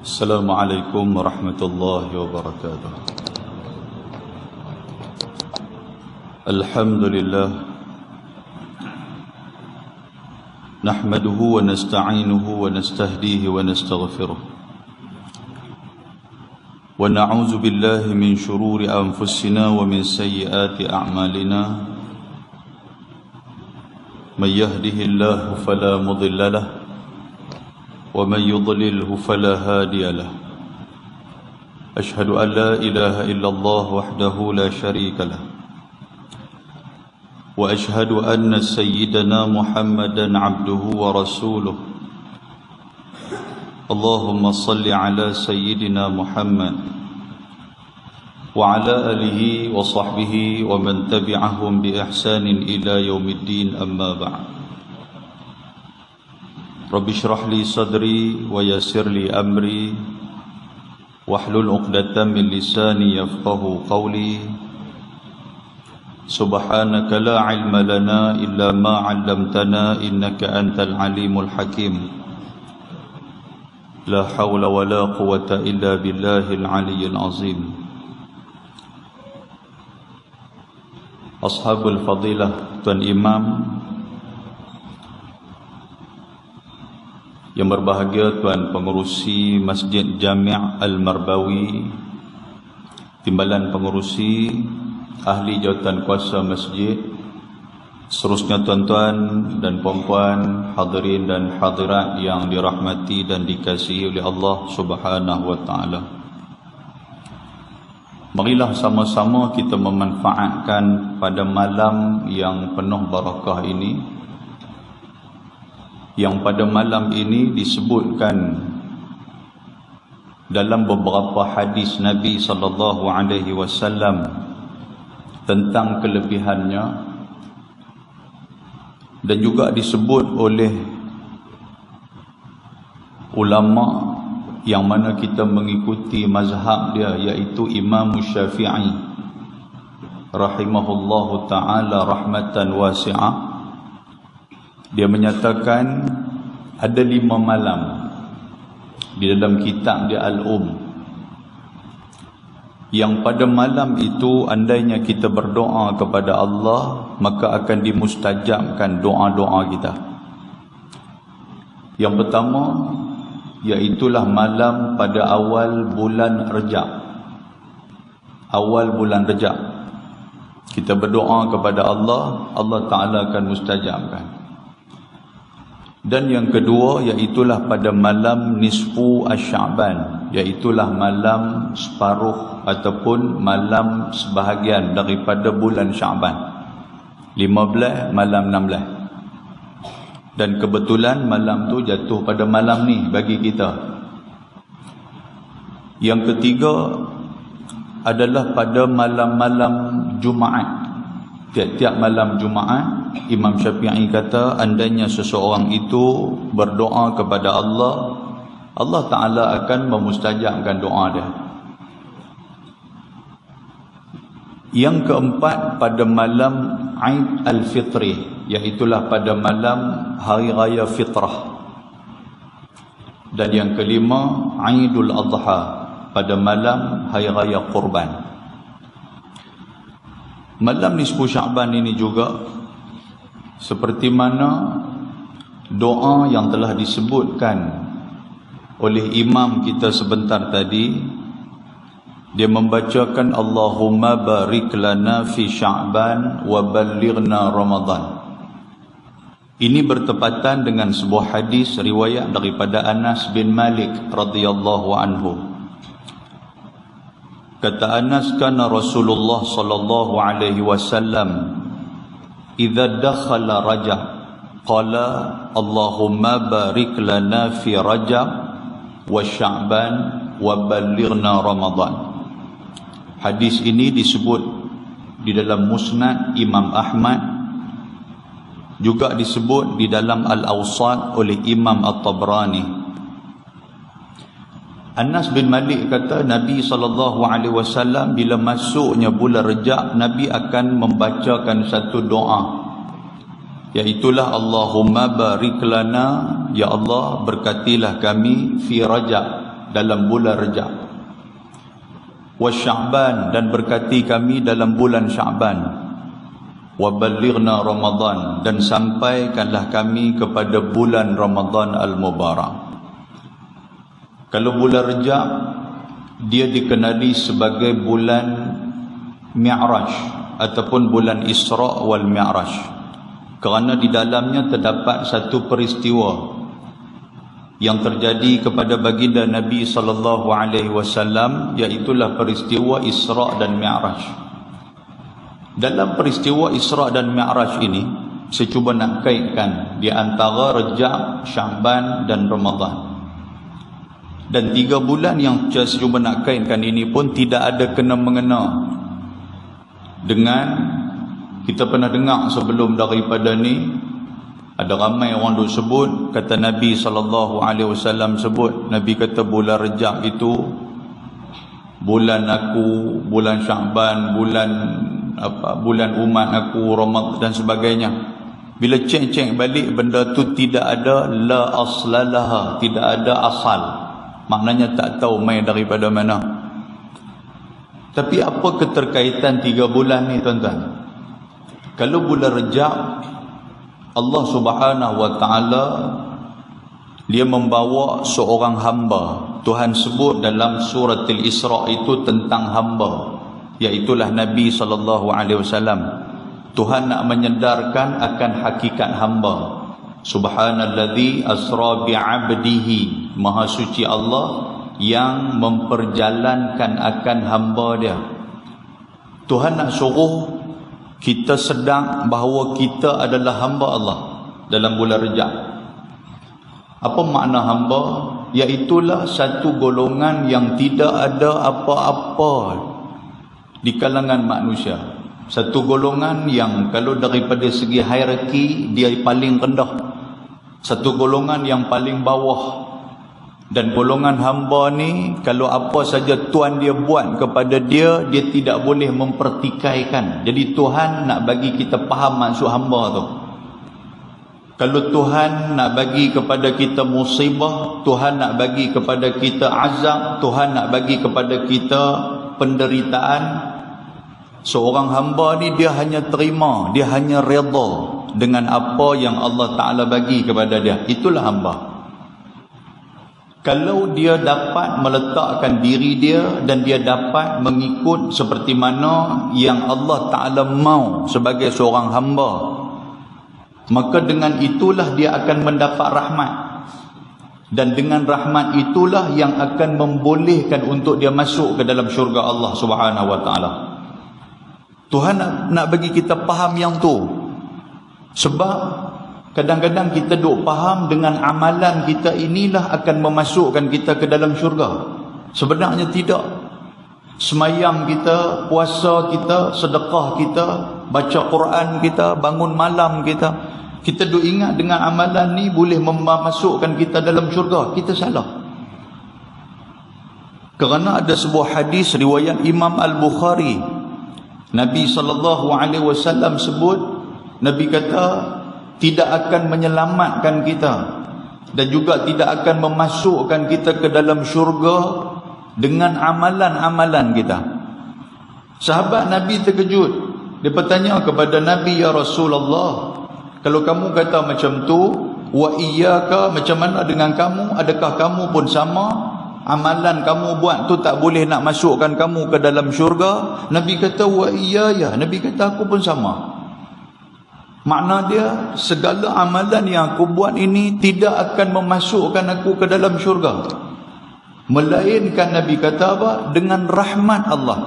Assalamualaikum warahmatullahi wabarakatuh. Alhamdulillah, nahmaduhu wa nasta'inuhu wa nastahdihi wa nastaghfiruh, wa na'udzu billahi min shururi anfusina wa min sayyiati a'malina. Man yahdihillahu fala mudilla lahu wa man yudlilhu fala hadiya lahu. Ashhadu an la ilaha illallah wahdahu la syarika lahu wa ashhadu anna sayyidana Muhammadan abduhu wa rasuluh. Allahumma salli ala sayyidina Muhammad wa ala alihi wa sahbihi wa man tabi'ahum bi ihsanin ila yaumiddin, amma ba'd. Rabbi shrah li sadri wa yassir li amri wahlul 'uqdatam min lisani yafqahu qawli. Subhanaka la 'ilma lana illa ma 'allamtana innaka antal alimul hakim. La hawla wa la quwwata illa billahil 'aliyyil 'azim. Ashabul fadilah, Tuan Imam yang berbahagia, Tuan Pengerusi Masjid Jami' Al-Marbawi, Timbalan Pengerusi, Ahli Jawatan Kuasa Masjid, seterusnya tuan-tuan dan puan-puan, hadirin dan hadirat yang dirahmati dan dikasihi oleh Allah Subhanahu wa taala. Marilah sama-sama kita memanfaatkan pada malam yang penuh barakah ini, yang pada malam ini disebutkan dalam beberapa hadis Nabi sallallahu alaihi wasallam tentang kelebihannya, dan juga disebut oleh ulama yang mana kita mengikuti mazhab dia, iaitu Imam Syafi'i rahimahullahu ta'ala rahmatan wasi'ah. Dia menyatakan ada 5 malam di dalam kitab dia yang pada malam itu andainya kita berdoa kepada Allah, maka akan dimustajabkan doa-doa kita. Yang pertama, iaitulah malam pada awal bulan Rejab. Awal bulan Rejab kita berdoa kepada Allah, Allah Ta'ala akan mustajabkan. Dan yang kedua, iaitulah pada malam nisfu Asy-Sya'ban, iaitulah malam separuh ataupun malam sebahagian daripada bulan Sya'ban, 15 malam 16. Dan kebetulan malam tu jatuh pada malam ni bagi kita. Yang ketiga adalah pada malam-malam Jumaat. Tiap-tiap malam Jumaat, Imam Syafi'i kata andainya seseorang itu berdoa kepada Allah, Allah Ta'ala akan memustajabkan doa dia. Yang keempat pada malam Aid Al-Fitri, iaitulah pada malam Hari Raya Fitrah. Dan yang kelima Aidul Adha, pada malam Hari Raya Qurban. Malam nisfu Sya'ban ini juga seperti mana doa yang telah disebutkan oleh imam kita sebentar tadi. Dia membacakan Allahumma barik lana fi Sya'ban wa ballighna Ramadan. Ini bertepatan dengan sebuah hadis riwayat daripada Anas bin Malik radhiyallahu anhu. Kata Anas, kana Rasulullah sallallahu alaihi wasallam idza dakhala Rajab qala Allahumma barik lana fi Rajab wa Sya'ban wa ballighna Ramadan. Hadis ini disebut di dalam Musnad Imam Ahmad, juga disebut di dalam Al-Awsat oleh Imam At-Tabrani. Anas bin Malik kata Nabi SAW bila masuknya bulan Rejab, Nabi akan membacakan satu doa, iaitulah Allahumma barik lana, ya Allah berkatilah kami fi Rajab, dalam bulan Rajab, wa Sya'ban, dan berkati kami dalam bulan Sya'ban, wa ballighna Ramadan, dan sampaikanlah kami kepada bulan Ramadan al-Mubarak. Kalau bulan Rajab, dia dikenali sebagai bulan Mi'raj ataupun bulan Isra' wal Mi'raj, kerana di dalamnya terdapat satu peristiwa yang terjadi kepada baginda Nabi SAW, iaitulah peristiwa Isra' dan Mi'raj. Dalam peristiwa Isra' dan Mi'raj ini, saya cuba nak kaitkan di antara Rajab, Sya'ban dan Ramadan. Dan 3 bulan yang saya cuba nak kaitkan ini pun tidak ada kena-mengena dengan, kita pernah dengar sebelum daripada ni, ada ramai orang duk sebut, kata Nabi SAW sebut, Nabi kata bulan Rajab itu bulan aku, bulan Sya'ban, bulan umat aku, Ramadan dan sebagainya. Bila cek balik, benda tu tidak ada la aslalaha, tidak ada asal. Maknanya tak tahu mai daripada mana. Tapi apa keterkaitan 3 bulan ni tuan-tuan? Kalau bulan Rajab, Allah Subhanahu wa ta'ala dia membawa seorang hamba. Tuhan sebut dalam surah Al-Isra' itu tentang hamba, iaitulah Nabi SAW. Tuhan nak menyedarkan akan hakikat hamba. Subhanalladzi asra bi'abdihi, maha suci Allah yang memperjalankan akan hamba dia. Tuhan nak suruh kita sedar bahawa kita adalah hamba Allah dalam bulan Rajab. Apa makna hamba? Iaitulah satu golongan yang tidak ada apa-apa di kalangan manusia. Satu golongan yang kalau daripada segi hierarki dia paling rendah. Satu golongan yang paling bawah. Dan golongan hamba ni, kalau apa saja Tuhan dia buat kepada dia, dia tidak boleh mempertikaikan. Jadi Tuhan nak bagi kita faham maksud hamba tu. Kalau Tuhan nak bagi kepada kita musibah, Tuhan nak bagi kepada kita azab, Tuhan nak bagi kepada kita penderitaan, seorang hamba ni dia hanya terima, dia hanya redha dengan apa yang Allah Ta'ala bagi kepada dia. Itulah hamba. Kalau dia dapat meletakkan diri dia dan dia dapat mengikut seperti mana yang Allah Ta'ala mau sebagai seorang hamba, maka dengan itulah dia akan mendapat rahmat. Dan dengan rahmat itulah yang akan membolehkan untuk dia masuk ke dalam syurga Allah Subhanahu wa ta'ala. Tuhan nak bagi kita faham yang tu. Sebab kadang-kadang kita duk faham dengan amalan kita inilah akan memasukkan kita ke dalam syurga. Sebenarnya tidak. Semayang kita, puasa kita, sedekah kita, baca Quran kita, bangun malam kita, kita duk ingat dengan amalan ni boleh memasukkan kita dalam syurga. Kita salah. Kerana ada sebuah hadis riwayat Imam Al-Bukhari, Nabi SAW sebut, Nabi kata tidak akan menyelamatkan kita dan juga tidak akan memasukkan kita ke dalam syurga dengan amalan-amalan kita. Sahabat Nabi terkejut. Dia bertanya kepada Nabi, ya Rasulullah, kalau kamu kata macam tu, wa iyyaka, macam mana dengan kamu? Adakah kamu pun sama? Amalan kamu buat tu tak boleh nak masukkan kamu ke dalam syurga? Nabi kata wa iyaya. Nabi kata aku pun sama. Makna dia, segala amalan yang aku buat ini tidak akan memasukkan aku ke dalam syurga, melainkan Nabi kata apa? Dengan rahmat Allah.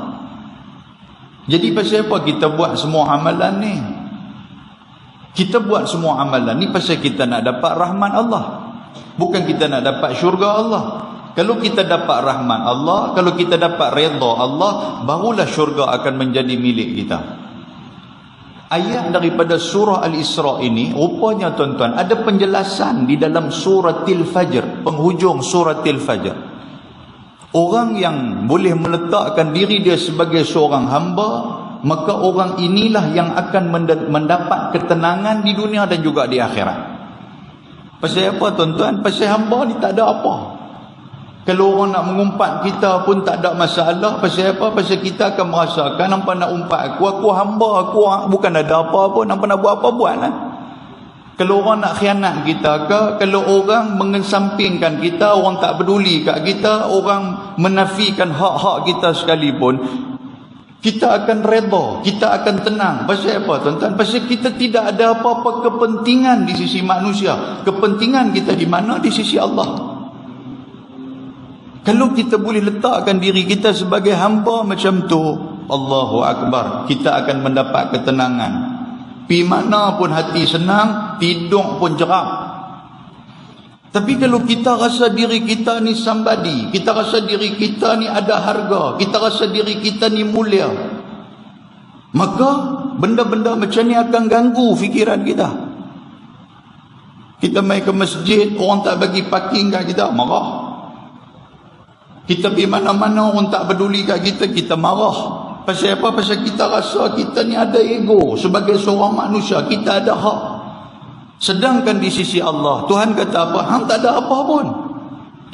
Jadi pasal apa kita buat semua amalan ni? Kita buat semua amalan ni pasal kita nak dapat rahmat Allah, bukan kita nak dapat syurga Allah. Kalau kita dapat rahmat Allah, kalau kita dapat redha Allah, barulah syurga akan menjadi milik kita. Ayat daripada surah Al-Isra' ini, rupanya tuan-tuan, ada penjelasan di dalam surah Al-Fajr, penghujung surah Al-Fajr. Orang yang boleh meletakkan diri dia sebagai seorang hamba, maka orang inilah yang akan mendapat ketenangan di dunia dan juga di akhirat. Pasal apa tuan-tuan? Pasal hamba ni tak ada apa. Kalau orang nak mengumpat kita pun tak ada masalah. Pasal apa? Pasal kita akan merasakan hampa nak umpat aku hamba, aku bukan ada apa pun, hampa nak buat apa buat lah. Kalau orang nak khianat kita ke, kalau orang mengesampingkan kita, orang tak peduli kat kita, orang menafikan hak-hak kita sekalipun, kita akan redha, kita akan tenang. Pasal apa tuan-tuan? Pasal kita tidak ada apa-apa kepentingan di sisi manusia. Kepentingan kita di mana? Di sisi Allah. Kalau kita boleh letakkan diri kita sebagai hamba macam tu, Allahu Akbar, kita akan mendapat ketenangan. Pi mana pun hati senang, tidur pun jerap. Tapi kalau kita rasa diri kita ni somebody, kita rasa diri kita ni ada harga, kita rasa diri kita ni mulia, maka benda-benda macam ni akan ganggu fikiran kita. Kita main ke masjid, orang tak bagi parking kat kita, marah. Kita pergi mana-mana, orang tak peduli kat kita, kita marah. Pasal apa? Pasal kita rasa kita ni ada ego. Sebagai seorang manusia, kita ada hak. Sedangkan di sisi Allah, Tuhan kata apa? Hang tak ada apa pun.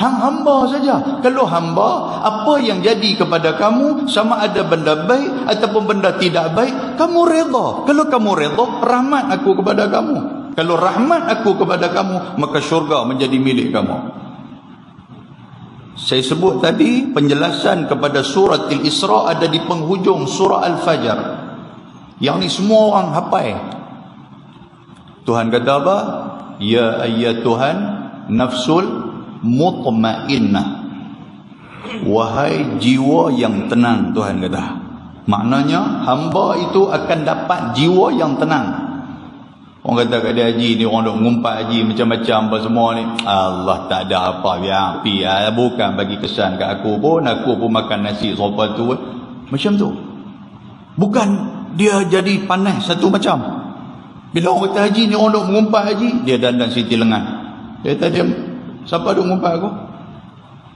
Hang hamba saja. Kalau hamba, apa yang jadi kepada kamu, sama ada benda baik ataupun benda tidak baik, kamu redha. Kalau kamu redha, rahmat aku kepada kamu. Kalau rahmat aku kepada kamu, maka syurga menjadi milik kamu. Saya sebut tadi penjelasan kepada surat Al-Isra ada di penghujung surah Al-Fajr. Yang ni semua orang hafal. Tuhan kata apa? Ya ayyatuhan nafsul mutmainnah. Wahai jiwa yang tenang, Tuhan kata. Maknanya hamba itu akan dapat jiwa yang tenang. Orang kata kat dia, haji ni orang duk mengumpat haji macam-macam apa semua ni. Allah tak ada apa, biar api. Bukan bagi kesan kat aku pun makan nasi sopa tu. Macam tu. Bukan dia jadi panas satu macam. Bila orang kata haji ni orang duk mengumpat haji, dia dandan siti lengan. Dia kata dia, siapa duk mengumpat aku?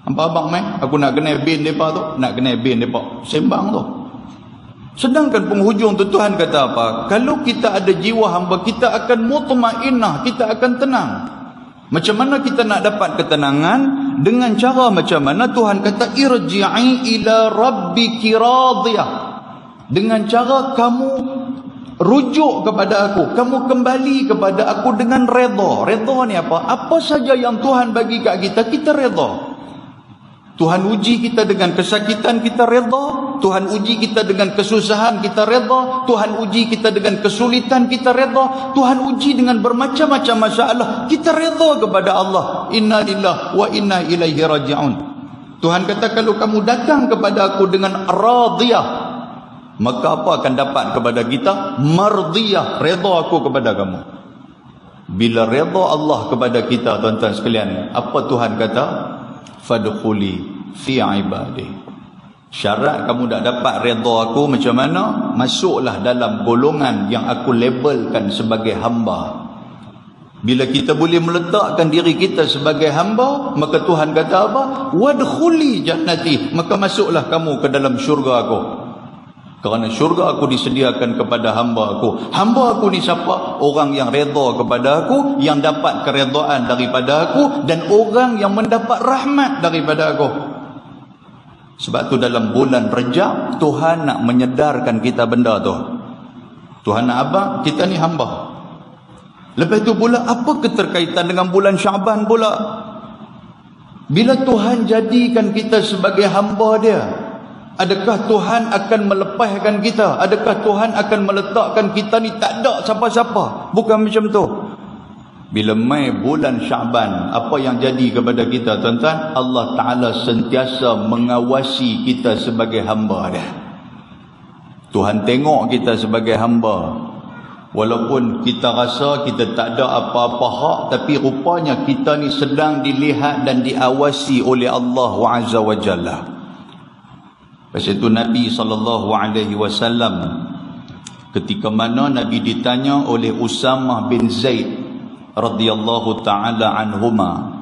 Hampa abang main, aku nak kena bin mereka tu, nak kena bin mereka. Sembang tu. Sedangkan penghujung tu Tuhan kata apa? Kalau kita ada jiwa hamba, kita akan mutmainnah, kita akan tenang. Macam mana kita nak dapat ketenangan? Dengan cara macam mana? Tuhan kata irji'i ila rabbiki radiyah. Dengan cara kamu rujuk kepada aku, kamu kembali kepada aku dengan redha. Redha ni apa? Apa saja yang Tuhan bagi kat kita, kita redha. Tuhan uji kita dengan kesakitan, kita redha. Tuhan uji kita dengan kesusahan, kita redha. Tuhan uji kita dengan kesulitan, kita redha. Tuhan uji dengan bermacam-macam masalah, kita redha kepada Allah. Inna lillahi wa inna ilaihi raji'un. Tuhan kata kalau kamu datang kepada aku dengan radiyah, maka apa akan dapat kepada kita? Mardiyah, redha aku kepada kamu. Bila redha Allah kepada kita, tuan-tuan sekalian, apa Tuhan kata? Fadkhuli fi ibadi. Syarat kamu dah dapat redha aku macam mana? Masuklah dalam golongan yang aku labelkan sebagai hamba. Bila kita boleh meletakkan diri kita sebagai hamba, maka Tuhan kata apa? Wadkhuli jannati, maka masuklah kamu ke dalam syurga aku. Kerana syurga aku disediakan kepada hamba aku. Hamba aku ni siapa? Orang yang redha kepada aku, yang dapat keredaan daripada aku, dan orang yang mendapat rahmat daripada aku. Sebab tu dalam bulan Rejab, Tuhan nak menyedarkan kita benda tu. Tuhan nak apa? Kita ni hamba. Lepas tu pula, apa keterkaitan dengan bulan Syaban pula? Bila Tuhan jadikan kita sebagai hamba dia, adakah Tuhan akan melepaskan kita? Adakah Tuhan akan meletakkan kita ni tak ada siapa-siapa? Bukan macam tu. Bila mai bulan Syaban, apa yang jadi kepada kita, tuan-tuan? Allah Ta'ala sentiasa mengawasi kita sebagai hamba dia. Tuhan tengok kita sebagai hamba. Walaupun kita rasa kita tak ada apa-apa hak, tapi rupanya kita ni sedang dilihat dan diawasi oleh Allah Azza wa Jalla. Lepas itu Nabi SAW, ketika mana Nabi ditanya oleh Usamah bin Zaid radhiyallahu ta'ala anhuma,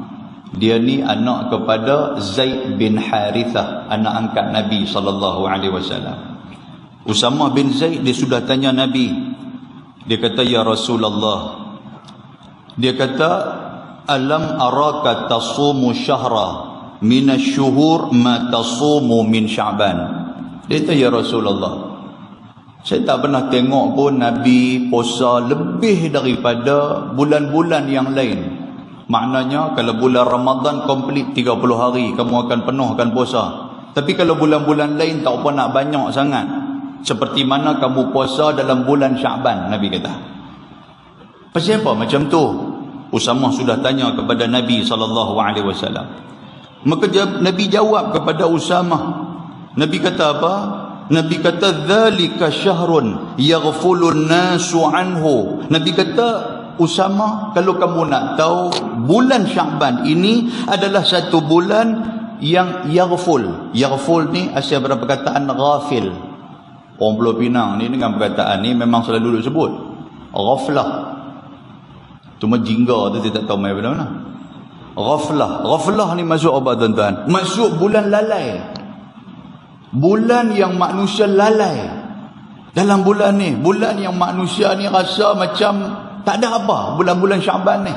dia ni anak kepada Zaid bin Harithah, anak angkat Nabi SAW. Usamah bin Zaid, dia sudah tanya Nabi. Dia kata, ya Rasulullah, dia kata, alam araka tasumu syahra minasyuhur ma tasumu min Sya'ban. Dia kata, ya Rasulullah, saya tak pernah tengok pun Nabi puasa lebih daripada bulan-bulan yang lain. Maknanya kalau bulan Ramadan komplit 30 hari kamu akan penuhkan puasa. Tapi kalau bulan-bulan lain tak apa nak banyak sangat, seperti mana kamu puasa dalam bulan Sya'ban, Nabi kata. Pasal apa macam tu? Usamah sudah tanya kepada Nabi SAW. Maka Nabi jawab kepada Usamah. Nabi kata apa? Nabi kata, dzalika syahrun yaghfulun nasu anhu. Nabi kata, Usamah, kalau kamu nak tahu, bulan Sya'ban ini adalah satu bulan yang yaghful. Yaghful ni asal daripada perkataan ghafil. Orang Pulau Pinang ni dengan perkataan ni memang selalu duk sebut ghaflah. Cuma jingga tu dia tak tahu main mana. Ghaflah. Ghaflah ni masuk apa tuan-tuan? Masuk bulan lalai. Bulan yang manusia lalai dalam bulan ni. Bulan yang manusia ni rasa macam tak ada apa. Bulan-bulan Sya'ban ni.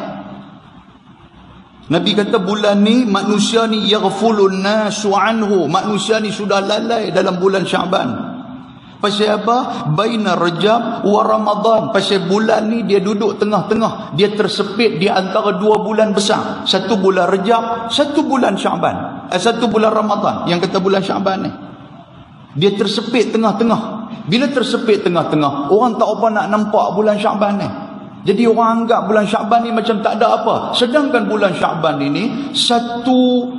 Nabi kata bulan ni manusia ni yaghfulun nasu anhu. Manusia ni sudah lalai dalam bulan Sya'ban. Pasal apa? Baina Rajab wa Ramadan. Pasal bulan ni dia duduk tengah-tengah. Dia tersepit di antara dua bulan besar. Satu bulan Rajab, satu bulan Sya'ban. Satu bulan Ramadan. Yang kata bulan Sya'ban ni. Dia tersepit tengah-tengah. Bila tersepit tengah-tengah, orang tak apa nak nampak bulan Sya'ban ni. Jadi orang anggap bulan Sya'ban ni macam tak ada apa. Sedangkan bulan Sya'ban ini satu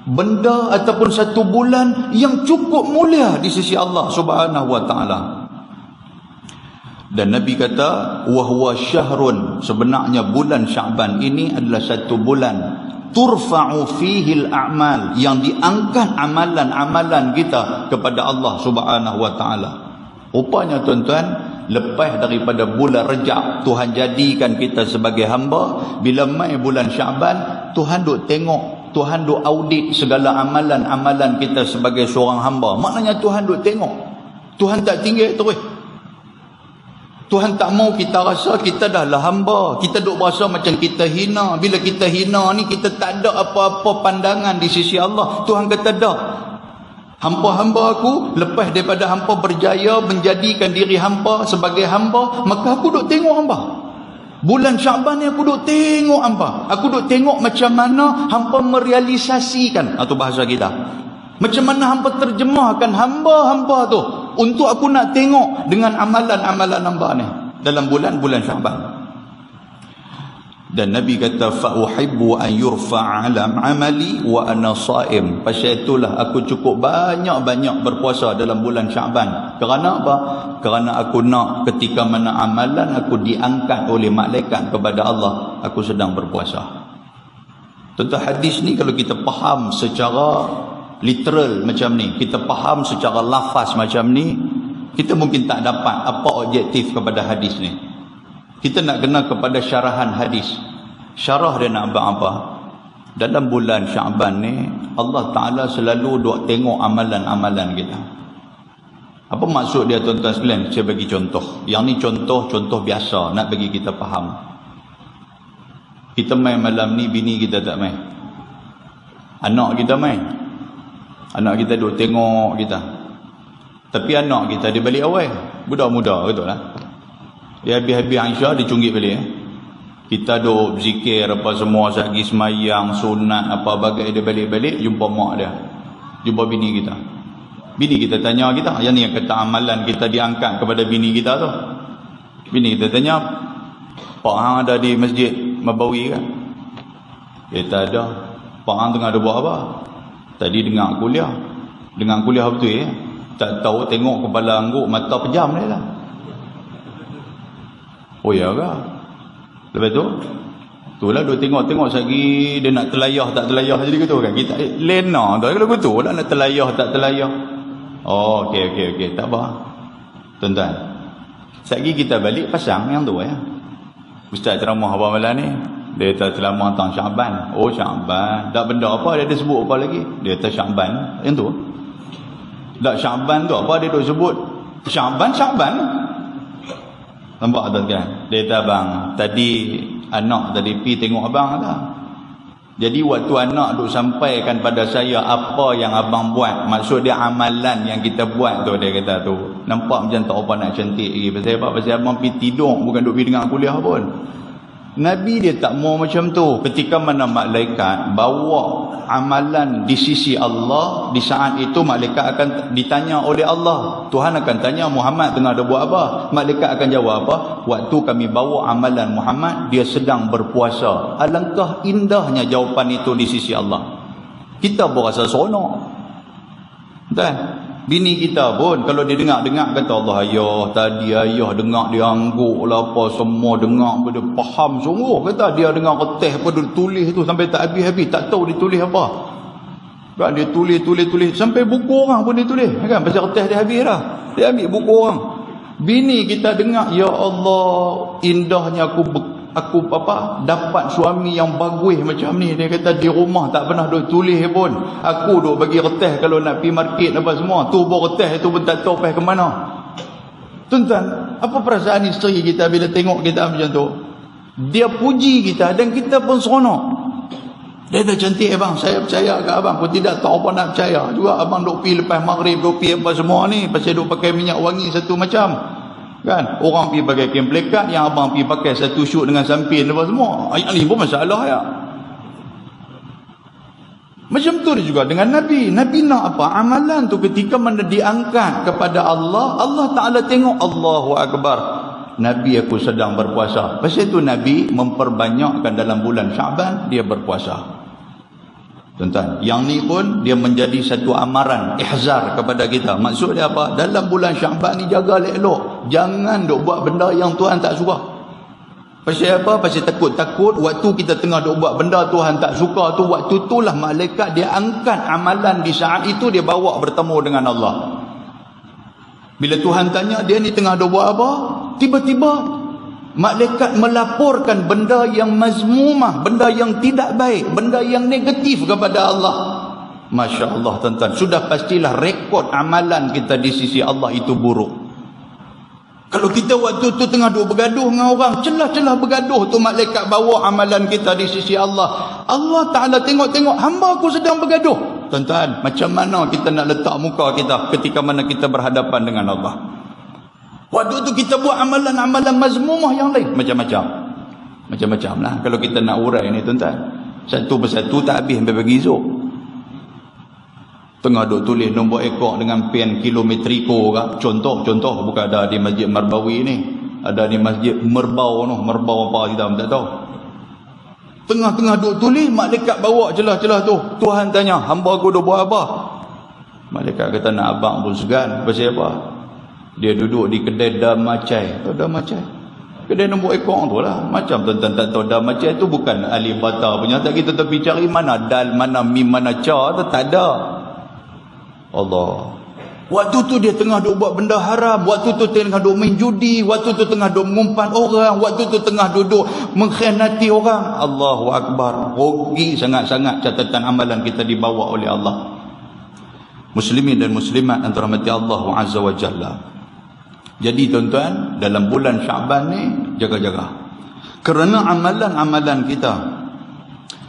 benda ataupun satu bulan yang cukup mulia di sisi Allah Subhanahu wa taala. Dan Nabi kata, wa huwa syahrun, sebenarnya bulan Sya'ban ini adalah satu bulan turfa'u fihi al-a'mal, yang diangkat amalan-amalan kita kepada Allah Subhanahu wa taala. Rupanya tuan-tuan, lepas daripada bulan Rejab Tuhan jadikan kita sebagai hamba. Bila mai bulan Sya'ban, Tuhan duk tengok, Tuhan duk audit segala amalan-amalan kita sebagai seorang hamba. Maknanya Tuhan duk tengok. Tuhan tak tinggal terus. Tuhan tak mau kita rasa kita dah lah hamba. Kita duk rasa macam kita hina. Bila kita hina ni, kita tak ada apa-apa pandangan di sisi Allah. Tuhan kata dah, hamba-hamba aku lepas daripada hamba berjaya menjadikan diri hamba sebagai hamba, maka aku duk tengok hamba. Bulan Sya'ban ni aku duk tengok hamba. Aku duk tengok macam mana hamba merealisasikan, atau bahasa kita, macam mana hamba terjemahkan hamba-hamba tu untuk aku nak tengok dengan amalan-amalan hamba ni dalam bulan-bulan Sya'ban. Dan Nabi kata, fa uhibbu an yurfa'a 'ala 'amali wa ana sha'im. Pasal itulah aku cukup banyak-banyak berpuasa dalam bulan Sya'ban. Kerana apa? Kerana aku nak ketika mana amalan aku diangkat oleh malaikat kepada Allah, aku sedang berpuasa. Tentu hadis ni kalau kita faham secara literal macam ni, kita faham secara lafaz macam ni, kita mungkin tak dapat apa objektif kepada hadis ni. Kita nak kena kepada syarahan hadis. Syarah dia nak buat apa? Dalam bulan Sya'ban ni, Allah Ta'ala selalu duk tengok amalan-amalan kita. Apa maksud dia tuan-tuan sekalian? Saya bagi contoh. Yang ni contoh biasa nak bagi kita faham. Kita main malam ni, bini kita tak main. Anak kita main. Anak kita duk tengok kita. Tapi anak kita dia balik awal. Budak-muda, betul lah. Dia habis-habis Aisyah, dia cunggit balik. Kita duk berzikir apa semua, sagi semayang, sunat, apa bagai, dia balik-balik, jumpa mak dia. Jumpa bini kita. Bini kita tanya kita, yang ni yang kata amalan kita diangkat kepada bini kita tu. Bini kita tanya, Pak Hang ada di masjid Mabawi kan? Dia tak ada. Pak Hang tengah ada buat apa? Tadi dengar kuliah. Dengar kuliah betul ya? Tak tahu, tengok kepala angguk, mata pejam dia lah. Oh ya ke? Lepas tu, itulah dia tengok-tengok lagi, dia nak terlayah tak terlayah jadi gitu kan. Kita lena tu kalau gitu lah, nak terlayah tak terlayah. Oh okey, tak apa. Tuan-tuan, sekali kita balik pasang yang tu ya. Ustaz ceramah apa malam ni? Dia kata ceramah tentang Sya'ban. Oh Sya'ban. Tak benda apa dia sebut apa lagi? Dia kata Sya'ban. Yang tu. Tak Sya'ban tu apa dia duk sebut? Sya'ban. Nampak tak kan? Dia kata, abang, tadi anak tadi pi tengok abang lah. Jadi waktu anak duk sampaikan pada saya apa yang abang buat, maksud dia amalan yang kita buat tu, dia kata tu. Nampak macam tak apa nak cantik lagi. Pasal apa? Pasal abang pergi tidur, bukan duk pergi dengar kuliah pun. Nabi dia tak mau macam tu. Ketika mana malaikat bawa amalan di sisi Allah, di saat itu malaikat akan ditanya oleh Allah. Tuhan akan tanya, Muhammad tengah ada buat apa? Malaikat akan jawab apa? Waktu kami bawa amalan Muhammad, dia sedang berpuasa. Alangkah indahnya jawapan itu di sisi Allah. Kita berasa seronok. Betul? Bini kita pun kalau dia dengar kata Allah, ayah tadi ayah dengar dia angguk lah apa semua, dengar dia faham sungguh. Kata dia dengar ketih apa dia tulis tu sampai tak habis-habis, tak tahu dia tulis apa. Kan dia tulis sampai buku orang pun dia tulis kan, pasal ketih dia habis dah. Dia ambil buku orang. Bini kita dengar, ya Allah indahnya aku dapat suami yang bagus macam ni. Dia kata di rumah tak pernah duk tulis pun, aku duk bagi reteh kalau nak pergi market apa semua, tu bawa reteh tu pun tak tahu pergi ke mana. Tuan-tuan, apa perasaan isteri kita bila tengok kita macam tu? Dia puji kita dan kita pun seronok. Dia dah cantik abang, saya percaya kat abang, pun tidak tahu apa nak percaya juga. Abang duk pergi lepas maghrib, duk pergi apa semua ni, pasal duk pakai minyak wangi satu macam kan, orang pergi pakai kain pelekat, yang abang pergi pakai satu shoot dengan sampin apa semua. Ayat ni pun masalah ya. Macam tu juga dengan Nabi. Nabi nak apa? Amalan tu ketika mana diangkat kepada Allah, Allah Ta'ala tengok, Allahu Akbar, Nabi aku sedang berpuasa. Pasal itu Nabi memperbanyakkan dalam bulan Syaban dia berpuasa. Tuan-tuan, yang ni pun dia menjadi satu amaran, ihzar kepada kita. Maksud dia apa? Dalam bulan Syaban ni jaga elok. Jangan duk buat benda yang Tuhan tak suka. Pasal apa? Pasal takut waktu kita tengah duk buat benda Tuhan tak suka tu, waktu itulah malaikat dia angkat amalan di saat itu, dia bawa bertemu dengan Allah. Bila Tuhan tanya dia ni tengah duk buat apa, tiba-tiba malaikat melaporkan benda yang mazmumah, benda yang tidak baik, benda yang negatif kepada Allah. Masya Allah tuan-tuan, sudah pastilah rekod amalan kita di sisi Allah itu buruk. Kalau kita waktu tu tengah duk bergaduh dengan orang, celah-celah bergaduh tu, malaikat bawa amalan kita di sisi Allah. Allah Ta'ala tengok-tengok, hamba aku sedang bergaduh. Tuan-tuan, macam mana kita nak letak muka kita ketika mana kita berhadapan dengan Allah? Waktu tu kita buat amalan-amalan mazmumah yang lain, macam-macam lah. Kalau kita nak urai ni tuan-tuan, satu persatu tak habis sampai pagi esok. Tengah duk tulis nombor ekor dengan pen kilometriko kah? Contoh bukan ada di Masjid Marbawi ni, ada di Masjid Merbau noh, Merbau apa kita tak tahu. Tengah-tengah duk tulis, malaikat bawa celah-celah tu. Tuhan tanya, hamba aku duk buat apa? Malaikat kata nak abang pun segan. Pasal apa? Dia duduk di kedai damacai. Tahu damacai? Kedai nombor ekor tu lah. Macam tuan-tuan tak tahu damacai tu bukan alif bata punya. Tak kita tepi cari mana dal, mana mim, mana ca tu tak ada. Allah. Waktu tu dia tengah duk buat benda haram, waktu tu tengah duk main judi, waktu tu tengah duk mengumpan orang, waktu tu tengah duduk mengkhianati orang. Allahu Akbar. Rugi sangat-sangat catatan amalan kita dibawa oleh Allah. Muslimin dan muslimat yang dirahmati Allah Azza wa Jalla. Jadi tuan-tuan, dalam bulan Syaban ni jaga-jaga. Kerana amalan-amalan kita,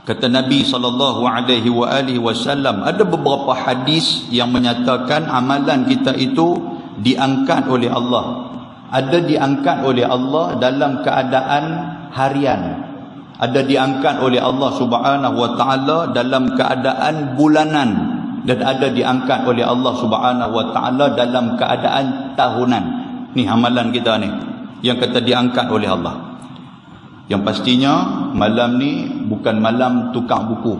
kata Nabi SAW, ada beberapa hadis yang menyatakan amalan kita itu diangkat oleh Allah. Ada diangkat oleh Allah dalam keadaan harian. Ada diangkat oleh Allah Subhanahu wa taala dalam keadaan bulanan, dan ada diangkat oleh Allah Subhanahu wa taala dalam keadaan tahunan. Ni amalan kita ni yang kata diangkat oleh Allah. Yang pastinya malam ni bukan malam tukar buku.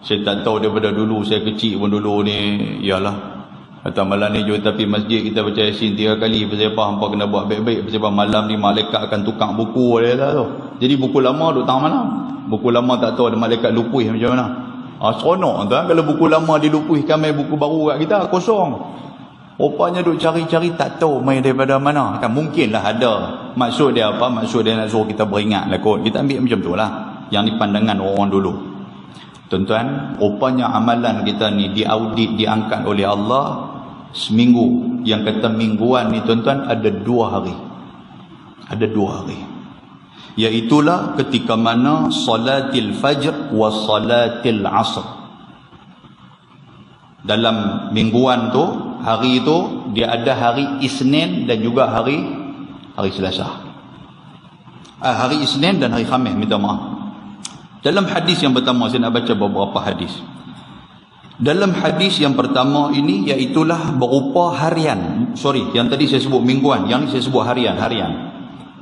Saya tak tahu daripada dulu, saya kecil pun dulu ni, ialah kata malam ni jom tapi masjid kita baca Yasin 3 kali. Pasal apa? Hampa kena buat baik-baik. Pasal apa? Malam ni malaikat akan tukar buku dia lah tu. Jadi buku lama duk tang malam. Buku lama tak tahu ada malaikat lupuh macam mana. Seronok tuan kalau buku lama dilupuhkan main buku baru kat kita, kosong. Rupanya duk cari-cari tak tahu main daripada mana. Kan mungkinlah ada. Maksud dia apa? Maksud dia nak suruh kita beringat lah kot. Kita ambil macam tu lah. Yang ni pandangan orang dulu. Tuan-tuan, rupanya amalan kita ni diaudit, diangkat oleh Allah seminggu. Yang kata mingguan ni tuan-tuan ada 2 hari. Ada 2 hari. Iaitulah ketika mana salatil fajr wa salatil asr. Dalam mingguan tu, hari itu dia ada hari Isnin dan juga hari Selasa. Hari Isnin dan hari Khamis, minta maaf. Dalam hadis yang pertama, saya nak baca beberapa hadis. Dalam hadis yang pertama ini, iaitulah berupa harian. Yang tadi saya sebut mingguan, yang ni saya sebut harian.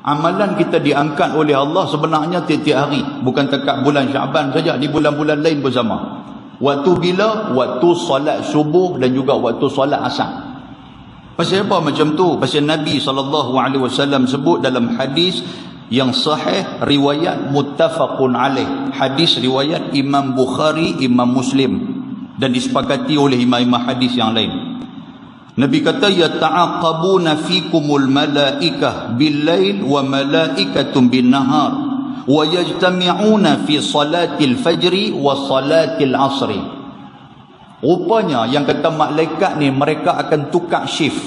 Amalan kita diangkat oleh Allah sebenarnya tiap-tiap hari, bukan dekat bulan Syaban saja, di bulan-bulan lain pun sama. Waktu bila? Waktu solat subuh dan juga waktu solat asar. Pasal apa macam tu? Pasal Nabi SAW sebut dalam hadis yang sahih, riwayat muttafaqun alaih, hadis riwayat Imam Bukhari, Imam Muslim, dan disepakati oleh imam-imam hadis yang lain. Nabi kata, yata'aqabuna fikumul malaikah bil-lail wa malaikatun bin-nahar wa yajtami'una fi salatil fajri wa salatil asri. Rupanya yang kata malaikat ni, mereka akan tukar shift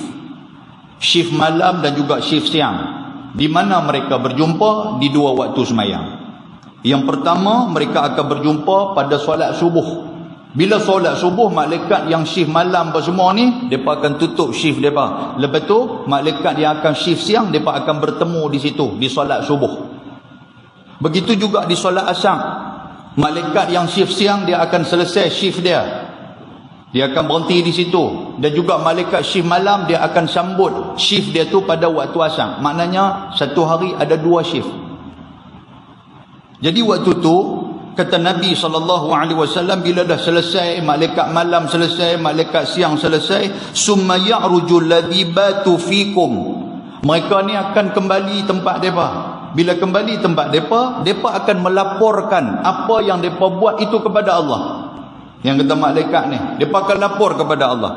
malam dan juga shift siang. Di mana mereka berjumpa? Di dua waktu semayang. Yang pertama, mereka akan berjumpa pada solat subuh. Bila solat subuh, malaikat yang shift malam apa semua ni, mereka akan tutup shift mereka. Lepas tu, malaikat yang akan shift siang, mereka akan bertemu di situ, di solat subuh. Begitu juga di solat asar. Malaikat yang shift siang, dia akan selesai shift dia. Dia akan berhenti di situ. Dan juga malaikat shift malam, dia akan sambut shift dia tu pada waktu asar. Maknanya, satu hari ada dua shift. Jadi waktu tu, kata Nabi SAW, bila dah selesai, malaikat malam selesai, malaikat siang selesai, summa ya'rujul ladzi batu fikum. Mereka ni akan kembali tempat mereka. Bila kembali tempat mereka akan melaporkan apa yang mereka buat itu kepada Allah. Yang kata malaikat ni, mereka akan lapor kepada Allah.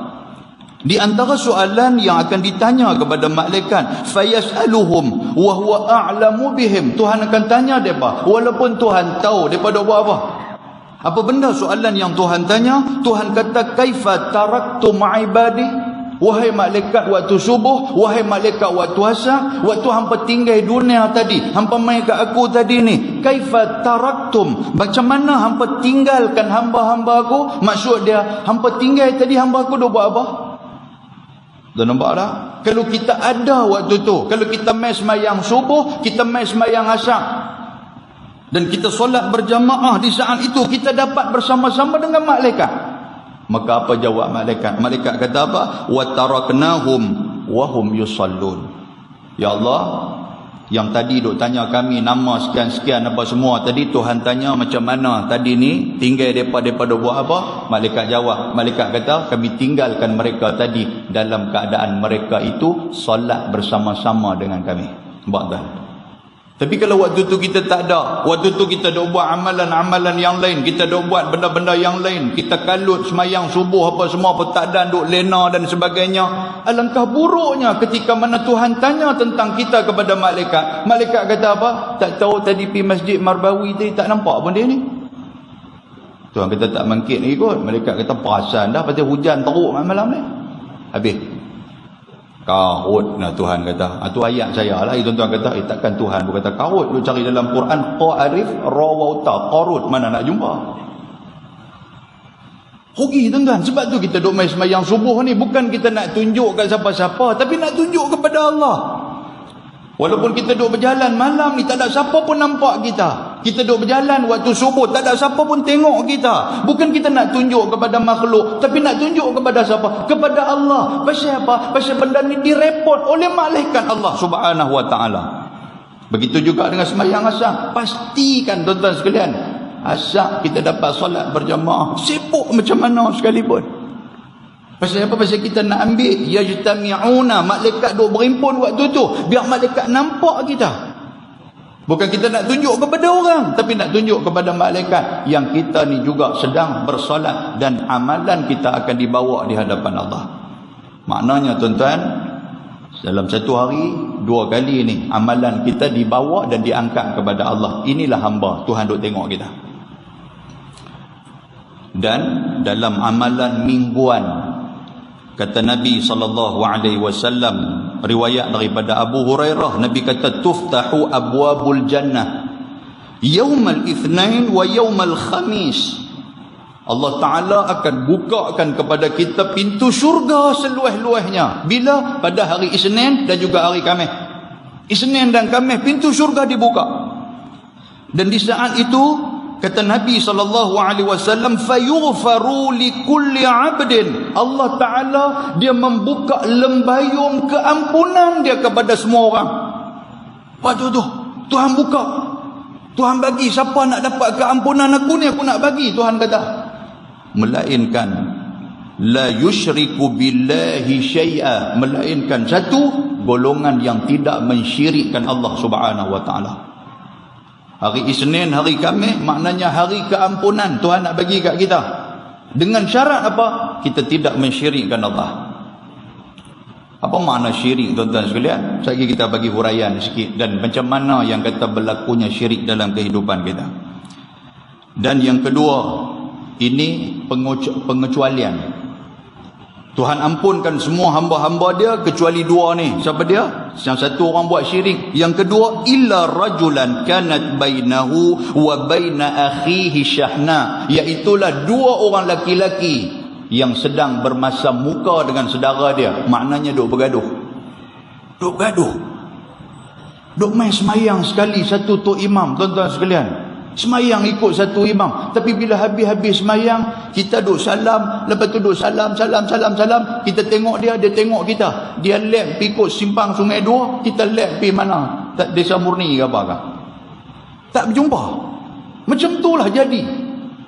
Di antara soalan yang akan ditanya kepada malaikat, fayas'aluhum wa huwa a'lamu bihim. Tuhan akan tanya mereka, walaupun Tuhan tahu mereka dak buat apa. Apa benda soalan yang Tuhan tanya? Tuhan kata, kaifa taraktum ibadi? Wahai malaikat waktu subuh, wahai malaikat waktu asar, waktu hampa tinggal dunia tadi, hampa mai kat aku tadi ni, kaifa taraktum? Macam mana hampa tinggalkan hamba-hamba aku? Maksud dia, hampa tinggal tadi, hamba aku dak buat apa? Dah nampak tak? Kalau kita ada waktu tu, kalau kita mai sembahyang subuh, kita mai sembahyang asar, dan kita solat berjamaah di saat itu, kita dapat bersama-sama dengan malaikat. Maka apa jawab malaikat? Malaikat kata apa? Wa taraknahum wa hum yusallun. Ya Allah, yang tadi duk tanya kami nama sekian-sekian apa semua tadi, Tuhan tanya macam mana tadi ni, tinggal daripada buat apa? Malaikat jawab, malaikat kata, kami tinggalkan mereka tadi dalam keadaan mereka itu solat bersama-sama dengan kami. Nampak tak? Tapi kalau waktu tu kita tak ada, waktu tu kita dah buat amalan-amalan yang lain, kita dah buat benda-benda yang lain, kita kalut semayang subuh apa semua, petadaan duk lena dan sebagainya, alangkah buruknya ketika mana Tuhan tanya tentang kita kepada malaikat. Malaikat kata apa? Tak tahu tadi pergi Masjid Marbawi tadi tak nampak pun dia ni. Tuhan kata tak mangkit lagi kot. Malaikat kata perasan dah pasal hujan teruk malam ni. Habis. Karut, nah Tuhan kata. Itu ayat saya lah. Tuan-tuan kata, takkan Tuhan pun kata karut. Lu cari dalam Quran, qa'arif rawauta. Karut mana nak jumpa? Rugi tuan-tuan. Sebab tu kita duk main semayang subuh ni. Bukan kita nak tunjuk kat siapa-siapa, tapi nak tunjuk kepada Allah. Walaupun kita duk berjalan malam ni, tak ada siapa pun nampak kita. Kita duk berjalan waktu subuh, tak ada siapa pun tengok kita. Bukan kita nak tunjuk kepada makhluk, tapi nak tunjuk kepada siapa? Kepada Allah. Pasal apa? Pasal benda ni direport oleh malaikat Allah Subhanahu wa ta'ala. Begitu juga dengan sembahyang asar. Pastikan tuan-tuan sekalian, asar kita dapat solat berjamaah, sibuk macam mana sekalipun. Pasal apa? Pasal kita nak ambil yajtami'una, malaikat duk berimpun waktu tu, biar malaikat nampak kita. Bukan kita nak tunjuk kepada orang, tapi nak tunjuk kepada malaikat yang kita ni juga sedang bersolat dan amalan kita akan dibawa di hadapan Allah. Maknanya tuan-tuan, dalam satu hari 2 kali ni amalan kita dibawa dan diangkat kepada Allah. Inilah hamba Tuhan duk tengok kita. Dan dalam amalan mingguan, kata Nabi SAW, riwayat daripada Abu Hurairah, Nabi kata tuftahu abwabul jannah yaumal itsnain wa yaumal khamis. Allah Ta'ala akan bukakan kepada kita pintu syurga seluas-luasnya. Bila? Pada hari Isnin dan juga hari Khamis. Isnin dan Khamis pintu syurga dibuka. Dan di saat itu kata Nabi SAW, fayughfaru likulli abdin. Allah Ta'ala dia membuka lembayung keampunan dia kepada semua orang. Waduh tu, Tuhan buka. Tuhan bagi, siapa nak dapat keampunan aku ni, aku nak bagi. Tuhan kata, melainkan la yusyriku billahi syai'a, melainkan satu golongan yang tidak mensyirikkan Allah Subhanahu wa taala. Hari Isnin, hari Khamis maknanya hari keampunan Tuhan nak bagi kat kita. Dengan syarat apa? Kita tidak mensyirikkan Allah. Apa makna syirik, tuan-tuan sekalian? Sekali kita bagi huraian sikit dan macam mana yang kata berlakunya syirik dalam kehidupan kita. Dan yang kedua, ini pengecualian. Tuhan ampunkan semua hamba-hamba dia kecuali dua ni. Siapa dia? Yang satu orang buat syirik, yang kedua illa rajulan kanat bainahu wa baina akhihi syahna, iaitulah dua orang laki-laki yang sedang bermasam muka dengan saudara dia. Maknanya duk bergaduh. Duk bergaduh. Duk main semayang sekali satu tok imam, tuan-tuan sekalian. Semayang ikut satu imam. Tapi bila habis-habis semayang, kita duk salam, lepas tu duk salam. Kita tengok dia, dia tengok kita. Dia lep ikut simpang Sungai Dua, kita lep pergi mana? Desa Murni ke apa? Tak berjumpa. Macam itulah jadi.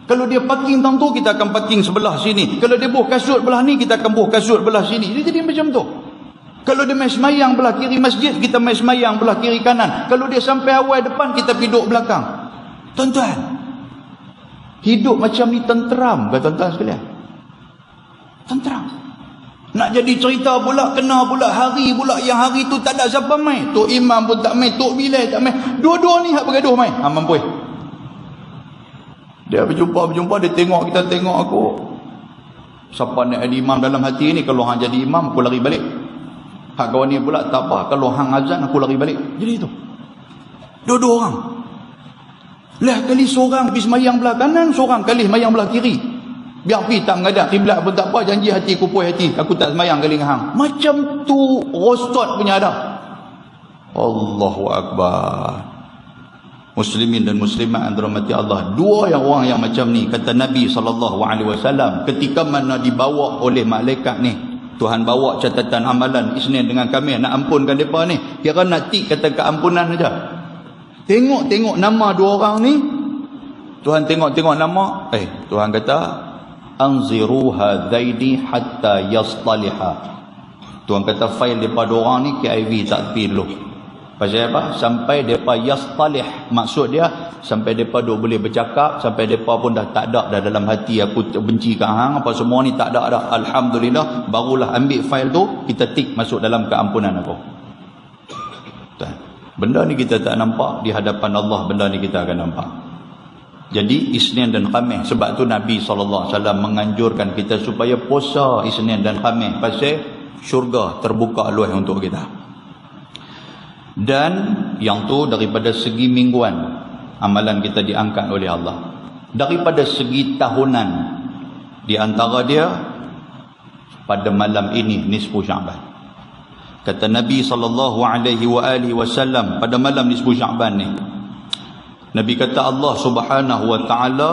Kalau dia parking tentu, kita akan parking sebelah sini. Kalau dia buh kasut belah ni, kita akan buh kasut belah sini. Dia jadi macam tu. Kalau dia main semayang belah kiri masjid, kita main semayang belah kiri kanan. Kalau dia sampai awal depan, kita piduk belakang. Tuan-tuan, hidup macam ni tenteram ke tuan-tuan sekalian? Tenteram. Nak jadi cerita pula, kena pula hari pula, yang hari tu tak ada siapa main. Tok imam pun tak main, tok bilal tak main. Dua-dua ni hak bergaduh main. Mampu. Dia berjumpa, dia tengok kita, tengok aku. Siapa nak jadi imam dalam hati ni? Kalau hang jadi imam, aku lari balik. Hak kawan ni pula, tak apa. Kalau hang azan, aku lari balik. Jadi itu. Dua-dua orang. Lah kali seorang pergi semayang belah kanan, seorang kali semayang belah kiri. Biar pergi tak mengadap kiblat pun tak apa, janji hati ku puas hati. Aku tak semayang kali dengan hang. Macam tu rostot punya ada. Allahu Akbar. Muslimin dan muslimat yang dirahmati Allah, dua yang orang yang macam ni, kata Nabi SAW, ketika mana dibawa oleh malaikat ni, Tuhan bawa catatan amalan Isnin dengan Khamis nak ampunkan mereka ni, kira nak tik kata keampunan saja. Tengok nama dua orang ni, Tuhan tengok nama, Tuhan kata anziru hadaini hatta yastaliha. Tuhan kata fail mereka dua orang ni KIV tak tepi dulu. Pasal apa? Sampai mereka yastalih. Maksud dia, sampai mereka boleh bercakap, sampai mereka pun dah tak ada dah dalam hati aku benci kat hang, apa semua ni tak ada dah. Alhamdulillah, barulah ambil fail tu, kita tik masuk dalam keampunan aku. Benda ni kita tak nampak, di hadapan Allah benda ni kita akan nampak. Jadi Isnin dan Khamis, sebab tu Nabi SAW menganjurkan kita supaya puasa Isnin dan Khamis, pasal syurga terbuka luas untuk kita. Dan yang tu daripada segi mingguan, amalan kita diangkat oleh Allah. Daripada segi tahunan, di antara dia pada malam ini nisfu Sya'ban. Kata Nabi SAW, pada malam nisfu Sya'ban ni, Nabi kata Allah Subhanahu wa taala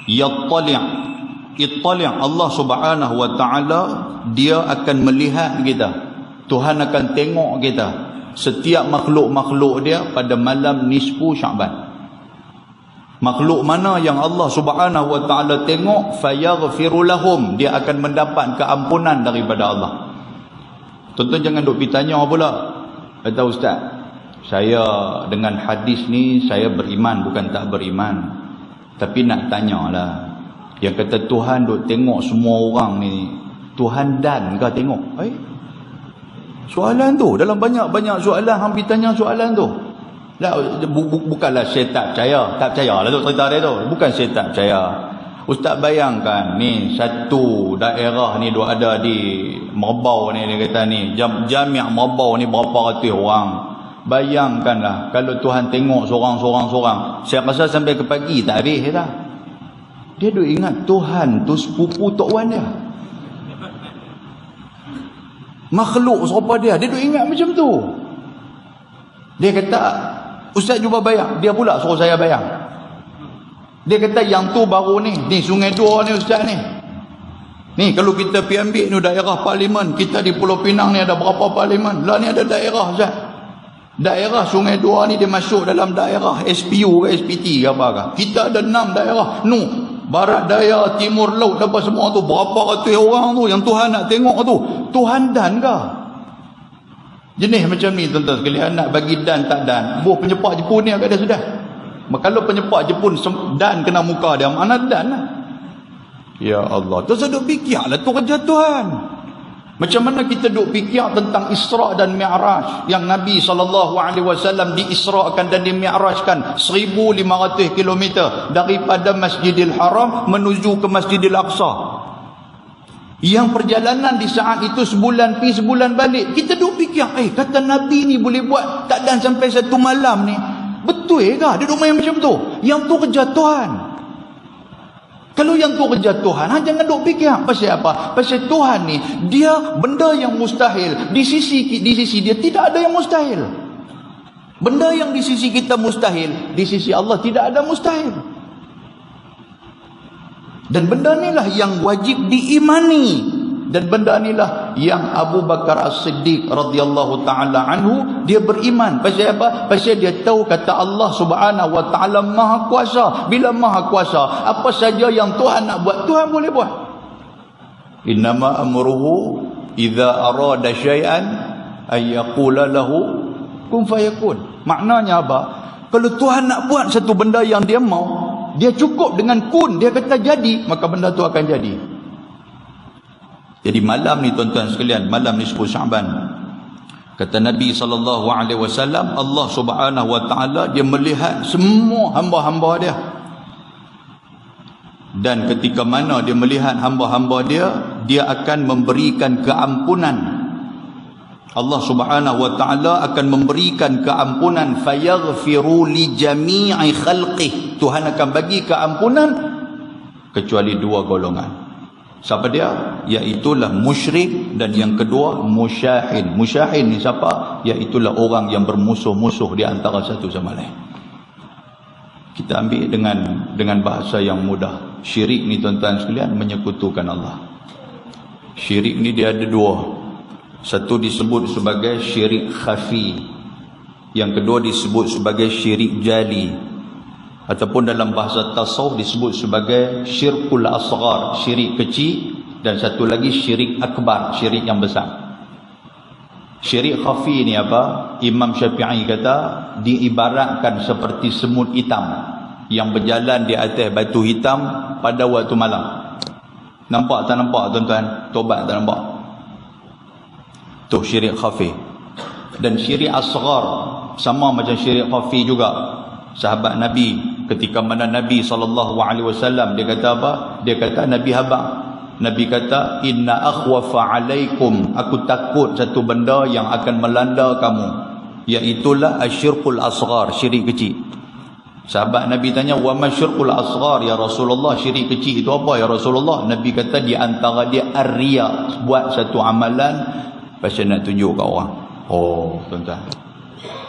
ittali' Allah Subhanahu wa taala, dia akan melihat kita. Tuhan akan tengok kita, setiap makhluk-makhluk dia pada malam nisfu Sya'ban. Makhluk mana yang Allah Subhanahu wa taala tengok, fayaghfiru lahum, dia akan mendapat keampunan daripada Allah. Tuan-tuan jangan duk tanya pula, kata ustaz, saya dengan hadis ni saya beriman bukan tak beriman. Tapi nak tanyalah, yang kata Tuhan duk tengok semua orang ni, Tuhan dan kau tengok? Soalan tu, dalam banyak soalan, hampir tanya soalan tu. Bukanlah saya tak percaya lah tu cerita dia tu. Bukan saya tak percaya. Ustaz bayangkan ni, satu daerah ni duk ada di Merbau ni dia kata ni, Jami' Merbau ni berapa ratus orang. Bayangkanlah kalau Tuhan tengok seorang. Saya rasa sampai ke pagi tak habis dah. Dia duk ingat Tuhan tu sepupu Tok Wan dia. Makhluk serupa dia duk ingat macam tu. Dia kata, Ustaz cuba bayang. Dia pula suruh saya bayang. Dia kata yang tu baru ni Sungai Dua ni Ustaz ni. Ni kalau kita pergi ambil ni daerah parlimen, kita di Pulau Pinang ni ada berapa parlimen? Lah ni ada daerah Ustaz. Daerah Sungai Dua ni dia masuk dalam daerah SPU ke SPT ke apa ke. Kita ada 6 daerah. Barat daya, timur laut, apa semua tu. Berapa ratus orang tu yang Tuhan nak tengok tu. Tuhan dan ke? Jenis macam ni tuan-tuan sekalian, nak bagi dan tak dan. Buh penyepak Jepun ni agak dah sudah. Kalau penyepak Jepun dan kena muka dia, mana dan lah. Ya Allah. Terus duk fikirlah tu kerja Tuhan. Macam mana kita duk fikir tentang Isra' dan Mi'raj yang Nabi SAW diisra'kan dan dimi'rajkan 1,500 km daripada Masjidil Haram menuju ke Masjidil Aqsa. Yang perjalanan di saat itu sebulan pergi sebulan balik. Kita duk fikir, kata Nabi ni boleh buat tak dan sampai 1 malam ni. Betul ke? Dia duk main macam tu. Yang tu kerja Tuhan. Kalau yang tu kerja Tuhan, jangan duk fikir. Pasal apa? Pasal Tuhan ni, dia benda yang mustahil. Di sisi dia tidak ada yang mustahil. Benda yang di sisi kita mustahil, di sisi Allah tidak ada mustahil. Dan benda inilah yang wajib diimani. Dan benda inilah yang Abu Bakar As-Siddiq radhiyallahu ta'ala anhu, dia beriman. Pasal apa? Pasal dia tahu kata Allah subhanahu wa ta'ala maha kuasa. Bila maha kuasa, apa saja yang Tuhan nak buat, Tuhan boleh buat. Innama amruhu idza arada syai'an ay yaqula lahu kun fayakun. Maknanya apa? Kalau Tuhan nak buat satu benda yang dia mau, dia cukup dengan kun, dia kata jadi, maka benda tu akan jadi. Jadi malam ni tuan-tuan sekalian, malam ni 10 Syaban, kata Nabi SAW, Allah subhanahu wa ta'ala dia melihat semua hamba-hamba dia. Dan ketika mana dia melihat hamba-hamba dia, dia akan memberikan keampunan. Allah subhanahu wa ta'ala akan memberikan keampunan. Fayaghfiru li jami'i khalqih. Tuhan akan bagi keampunan kecuali 2 golongan. Siapa dia? Iaitulah musyrik dan yang kedua musyahin. Musyahin ni siapa? Iaitulah orang yang bermusuh-musuh di antara satu sama lain. Kita ambil dengan bahasa yang mudah. Syirik ni tuan-tuan sekalian menyekutukan Allah. Syirik ni dia ada 2. Satu disebut sebagai syirik khafi. Yang kedua disebut sebagai syirik jali. Ataupun dalam bahasa tasawuf disebut sebagai syirkul asghar, syirik kecil. Dan satu lagi syirik akbar, syirik yang besar. Syirik khafi ni apa? Imam Syafi'i kata diibaratkan seperti semut hitam yang berjalan di atas batu hitam pada waktu malam. Nampak tak nampak tuan-tuan? Tobat tak nampak? Tu syirik khafi. Dan syirik asghar sama macam syirik khafi juga. Sahabat Nabi, ketika mana Nabi SAW, dia kata apa? Dia kata Nabi habaq. Nabi kata, inna akhwafa alaikum, aku takut satu benda yang akan melanda kamu, iaitulah asyirkul asghar, syirik kecil. Sahabat Nabi tanya, wa ma syirkul asghar ya Rasulullah, syirik kecil itu apa ya Rasulullah? Nabi kata di antara dia ar-riya, buat satu amalan pasal nak tunjuk kat orang. Oh tuan-tuan,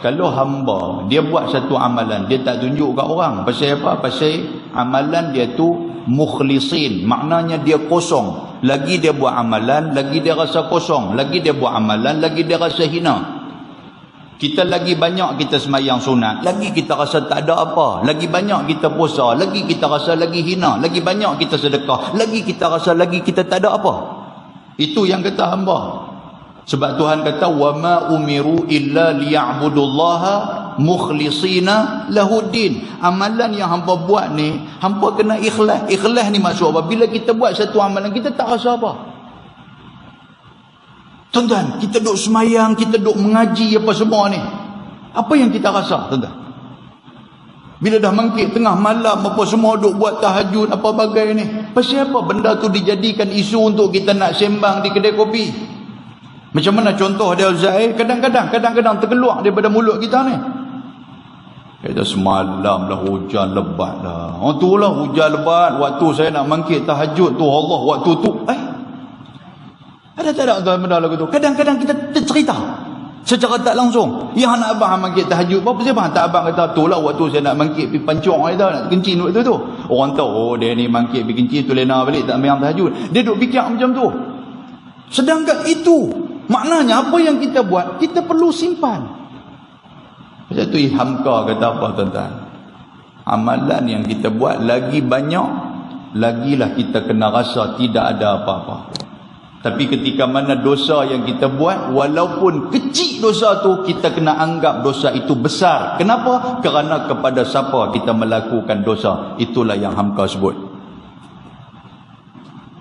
kalau hamba dia buat satu amalan, dia tak tunjuk kat orang, pasal apa? Pasal amalan dia tu mukhlisin, maknanya dia kosong. Lagi dia buat amalan, lagi dia rasa kosong. Lagi dia buat amalan, lagi dia rasa hina. Kita lagi banyak kita semayang sunat, lagi kita rasa tak ada apa. Lagi banyak kita puasa, lagi kita rasa lagi hina. Lagi banyak kita sedekah, lagi kita rasa lagi kita tak ada apa. Itu yang kata hamba. Sebab Tuhan kata wa ma umiru illa liya'budullaha mukhlisina lahuddin. Amalan yang hamba buat ni, hamba kena ikhlas. Ikhlas ni maksud apa? Bila kita buat satu amalan, kita tak rasa apa. Tuan-tuan, kita duk semayang, kita duk mengaji apa semua ni, apa yang kita rasa tuan-tuan? Bila dah mangkit tengah malam apa semua duk buat tahajud apa bagai ni, pasal apa benda tu dijadikan isu untuk kita nak sembang di kedai kopi? Macam mana contoh dia Ustaz? Kadang-kadang terkeluar daripada mulut kita ni. Kata semalam lah hujan lebat lah. Oh tu lah hujan lebat. Waktu saya nak mangkit tahajud tu Allah waktu tu. Ada tak ada benda lagu tu? Kadang-kadang kita cerita secara tak langsung. Yang anak abang mangkit tahajud. Apa sebab tak abang kata tu lah waktu saya nak mangkit pergi pancong kata, nak kencing waktu tu. Orang tahu oh dia ni mangkit pergi kencing tu lena balik tak mayang tahajud. Dia duk fikir macam tu. Sedangkan itu maknanya apa yang kita buat kita perlu simpan. Macam tu Hamka kata apa tuan-tuan? Amalan yang kita buat lagi banyak, lagilah kita kena rasa tidak ada apa-apa. Tapi ketika mana dosa yang kita buat, walaupun kecil dosa tu, kita kena anggap dosa itu besar. Kenapa? Kerana kepada siapa kita melakukan dosa. Itulah yang Hamka sebut.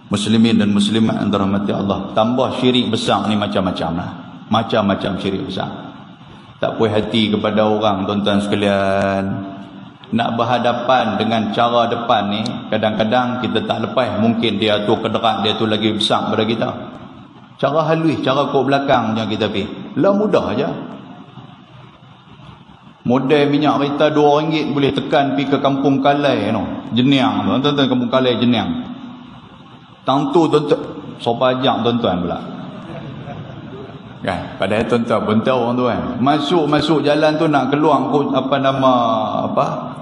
Muslimin dan muslimat yang dirahmati Allah, tambah syirik besar ni macam-macam lah. Macam-macam syirik besar. Tak puas hati kepada orang tuan-tuan sekalian. Nak berhadapan dengan cara depan ni, kadang-kadang kita tak lepas. Mungkin dia tu kederat, dia tu lagi besar daripada kita. Cara halus, cara kok belakang yang kita pergi. Lah mudah aja. Model minyak kereta RM2 boleh tekan pergi ke Kampung Kalai no. Jeniang tu. Tuan-tuan Kampung Kalai Jeniang. Tang tu tuan-tuan sopajak tuan-tuan pula. Kan, padahal tuan-tuan pun tahu orang tu kan. Masuk jalan tu nak keluar kot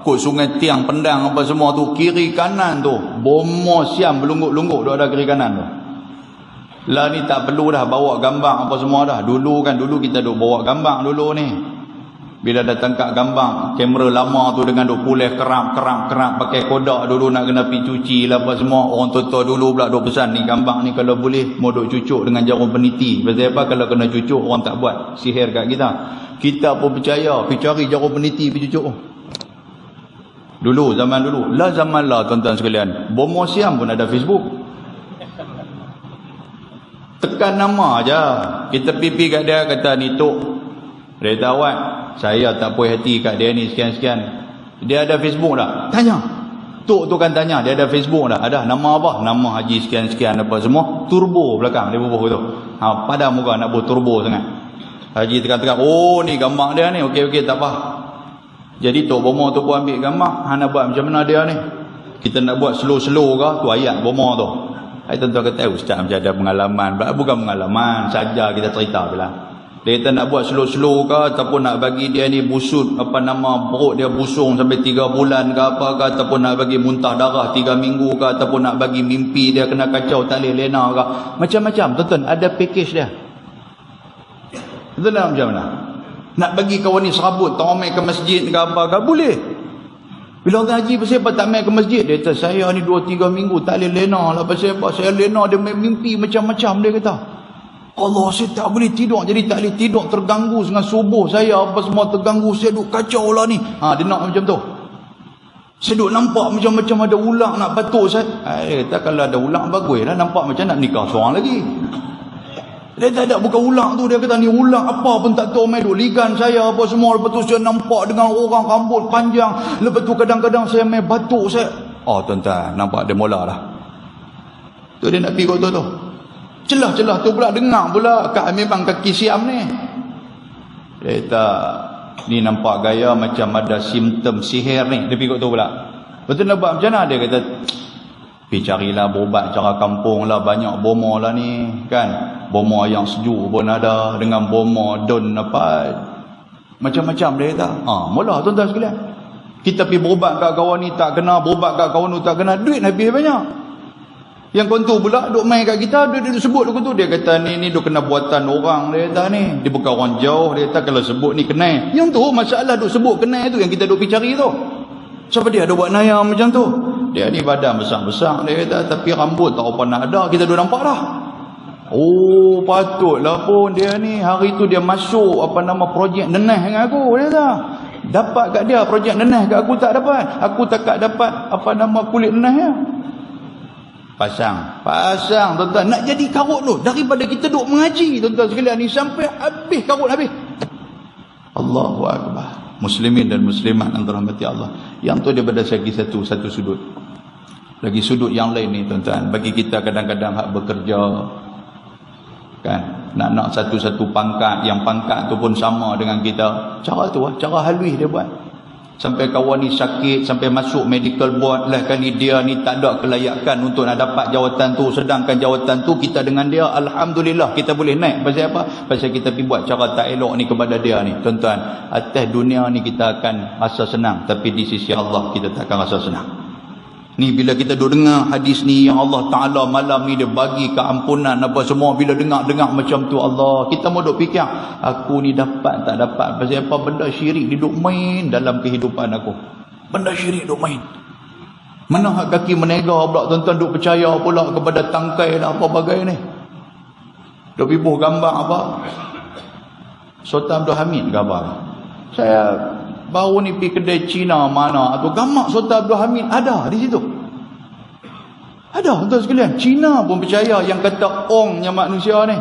kot Sungai Tiang Pendang apa semua tu, kiri kanan tu bomo siam berlungguk-lungguk tu ada kiri kanan tu. Lah ni tak perlu dah bawa gambar apa semua dah. Dulu kita duk bawa gambar dulu ni. Bila dah tangkap gambar kamera lama tu dengan duk pulih kerap pakai kodak dulu nak kena pergi cuci lah apa semua. Orang tua-tua dulu pula duk pesan ni gambar ni kalau boleh mau duk cucuk dengan jarum peniti. Pasal apa? Kalau kena cucuk orang tak buat sihir kat kita. Kita pun percaya pergi cari jarum peniti pergi cucuk. Zaman dulu tuan-tuan sekalian, bomo siam pun ada Facebook. Tekan nama aja. Kita pipi kat dia kata ni tok Reda Awad, saya tak puas hati kat dia ni sekian-sekian. Dia ada Facebook tak? Tanya. Tok tu kan tanya, dia ada Facebook tak? Ada. Nama apa? Nama Haji sekian-sekian apa semua. Turbo belakang dia bubuh tu. Pada muka nak buat turbo sangat. Haji tekan-tekan, oh ni gambar dia ni. Okey tak apa. Jadi Tok Bomo tu pun ambil gambar. Nak buat macam mana dia ni? Kita nak buat slow-slow ke? Tu ayat Bomo tu. Tuan-tuan kata, ustaz macam ada pengalaman. Bukan pengalaman, saja kita cerita bila. Dia kata nak buat slow-slow ke, ataupun nak bagi dia ni busut, perut dia busung sampai 3 bulan ke apa ke, ataupun nak bagi muntah darah 3 minggu ke, ataupun nak bagi mimpi dia kena kacau tak boleh lena ke. Macam-macam, tuan-tuan, ada package dia. Tuan-tuan macam mana? Nak bagi kawan ni serabut, tak main ke masjid ke apa ke, boleh. Bila orang haji pasal apa tak main ke masjid, dia kata saya ni 2-3 minggu tak boleh lena lah. Pasal apa? Saya lena, dia main mimpi macam-macam dia kata. Allah, saya tak boleh tidur, jadi tak boleh tidur, terganggu dengan subuh saya apa semua terganggu, saya duk kacau lah ni. Dia nak macam tu. Saya duk nampak macam-macam ada ulang nak batuk saya. Kata kalau ada ulang bagus lah, nampak macam nak nikah seorang lagi. Dia tak ada, bukan ulang tu, dia kata ni ulang apa pun tak tahu, main duk ligan saya apa semua. Lepas tu saya nampak dengan orang rambut panjang, lepas tu kadang-kadang saya main batuk saya. Tuan-tuan, nampak dia mula dah. Tu dia nak pergi kot tu. Celah-celah tu pula dengar pula memang kaki siam ni. Dia kata ni nampak gaya macam ada simptom sihir ni. Dia pergi tu pula. Betul nak buat macam mana? Dia kata pergi carilah berubat cara kampung lah. Banyak bomo lah ni kan. Bomo yang sejuk pun ada, dengan bomo don apa macam-macam. Dia kata mula tuan-tuan sekalian, kita pergi berubat kat kawan ni tak kena, berubat kat kawan tu tak kena, duit habis banyak. Yang kawan tu pula duk main kat kita, dia sebut duk tu. Dia kata ni duk kena buatan orang. Dia kata ni, dia bukan orang jauh. Dia kata kalau sebut ni kenal. Yang tu masalah duk sebut kenal tu yang kita duk pergi cari tu. Siapa dia ada buat naya macam tu? Dia ni badan besar-besar. Dia kata tapi rambut tak apa nak ada. Kita duk nampak dah. Patutlah pun dia ni hari tu dia masuk projek nenah dengan aku. Dia kata dapat kat dia projek nenah kat aku tak dapat. Aku tak dapat kulit nenah ya. Pasang tuan-tuan, nak jadi karut tu daripada kita duk mengaji tuan-tuan sekalian ni sampai habis karut habis. Allahu Akbar. Muslimin dan muslimat yang dirahmati Allah, yang tu daripada segi satu sudut. Lagi sudut yang lain ni tuan-tuan, bagi kita kadang-kadang hak bekerja kan, Nak satu-satu pangkat, yang pangkat tu pun sama dengan kita. Cara tu lah, cara halus dia buat. Sampai kawan ni sakit, sampai masuk medical board lah, kali dia ni tak ada kelayakan untuk nak dapat jawatan tu, sedangkan jawatan tu kita dengan dia alhamdulillah kita boleh naik. Pasal apa? Pasal kita pergi buat cara tak elok ni kepada dia ni. Tuan-tuan, atas dunia ni kita akan rasa senang, tapi di sisi Allah kita tak akan rasa senang. Ni bila kita duk dengar hadis ni yang Allah Ta'ala malam ni dia bagi keampunan apa semua, bila dengar macam tu Allah, kita mau duk fikir aku ni dapat tak dapat. Pasal apa? Benda syirik dia duk main dalam kehidupan aku. Benda syirik duk main. Mana hak kaki menega pula tuan-tuan duk percaya pula kepada tangkai dan apa bagai ni. Duk pibuh gambar apa? Sultan Abdul Hamid gambar. Saya baru ni pergi kedai Cina mana tu, gambar Sultan Abdul Hamid ada di situ. Ada tuan sekalian. Cina pun percaya yang kata ongnya manusia ni.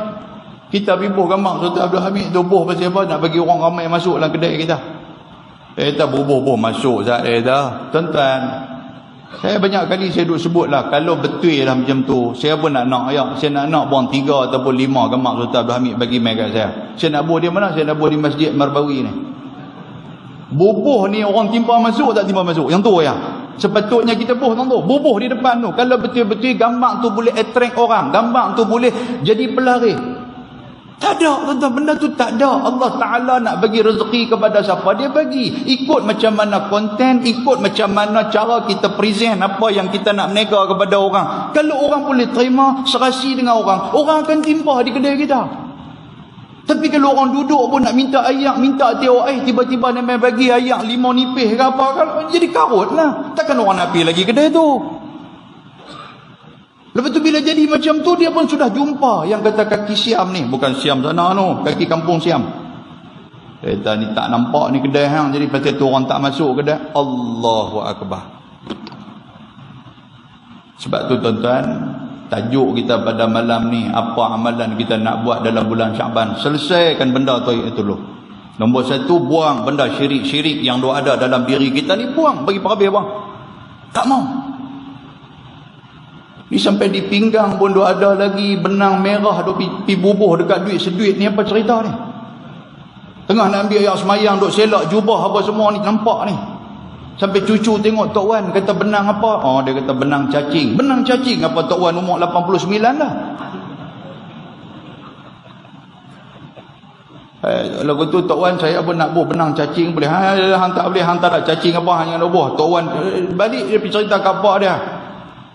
Kita pibuh gambar Sultan Abdul Hamid tu buh pasal apa? Nak bagi orang ramai masuk dalam kedai kita. Kita buh masuk saya dah. Tuan-tuan, saya banyak kali saya duk sebut lah, kalau betul lah macam tu, saya pun nak ya. Saya nak buang 3 ataupun 5 gambar Sultan Abdul Hamid bagi mai kat saya. Saya nak buh dia mana? Saya nak buh di Masjid Marbawi ni. Bubuh ni orang timpa masuk tak timpa masuk? Yang tu ya. Sepatutnya kita buh tu. Bubuh di depan tu. Kalau betul-betul gambar tu boleh attract orang, gambar tu boleh jadi pelaris. Tak ada tuan-tuan, benda tu tak ada. Allah Ta'ala nak bagi rezeki kepada siapa dia bagi. Ikut macam mana konten, ikut macam mana cara kita present apa yang kita nak menega kepada orang. Kalau orang boleh terima, serasi dengan orang akan timpa di kedai kita. Tapi kalau orang duduk pun nak minta ayak, minta teo tiba-tiba dia main bagi ayak 5 nipis ke apa, kan jadi karut lah. Takkan orang nak pergi lagi kedai tu. Lepas tu bila jadi macam tu, dia pun sudah jumpa yang kata kaki Siam ni. Bukan Siam sana tu, kaki kampung Siam. Kita ni tak nampak ni kedai hang, jadi pasal tu orang tak masuk kedai. Allahu Akbar. Sebab tu tuan-tuan, tajuk kita pada malam ni, apa amalan kita nak buat dalam bulan Syaban. Selesaikan benda tu dulu. Nombor 1, buang benda syirik-syirik yang ada dalam diri kita ni, buang, bagi perhabis buang. Tak mau. Ni sampai di pinggang pun ada lagi benang merah duk pi bubuh dekat duit seduit ni. Apa cerita ni? Tengah nak ambil ayat semayang duk selak jubah apa semua ni, nampak ni. Sampai cucu tengok Tok Wan kata benang apa? Oh, dia kata benang cacing. Benang cacing apa? Tok Wan umur 89 dah. Lagu tu Tok Wan, saya pun nak buh benang cacing boleh. Hang tak boleh, hang tak ada cacing apa hang nak buh. Tok Wan balik dia pergi cerita ke apa dia.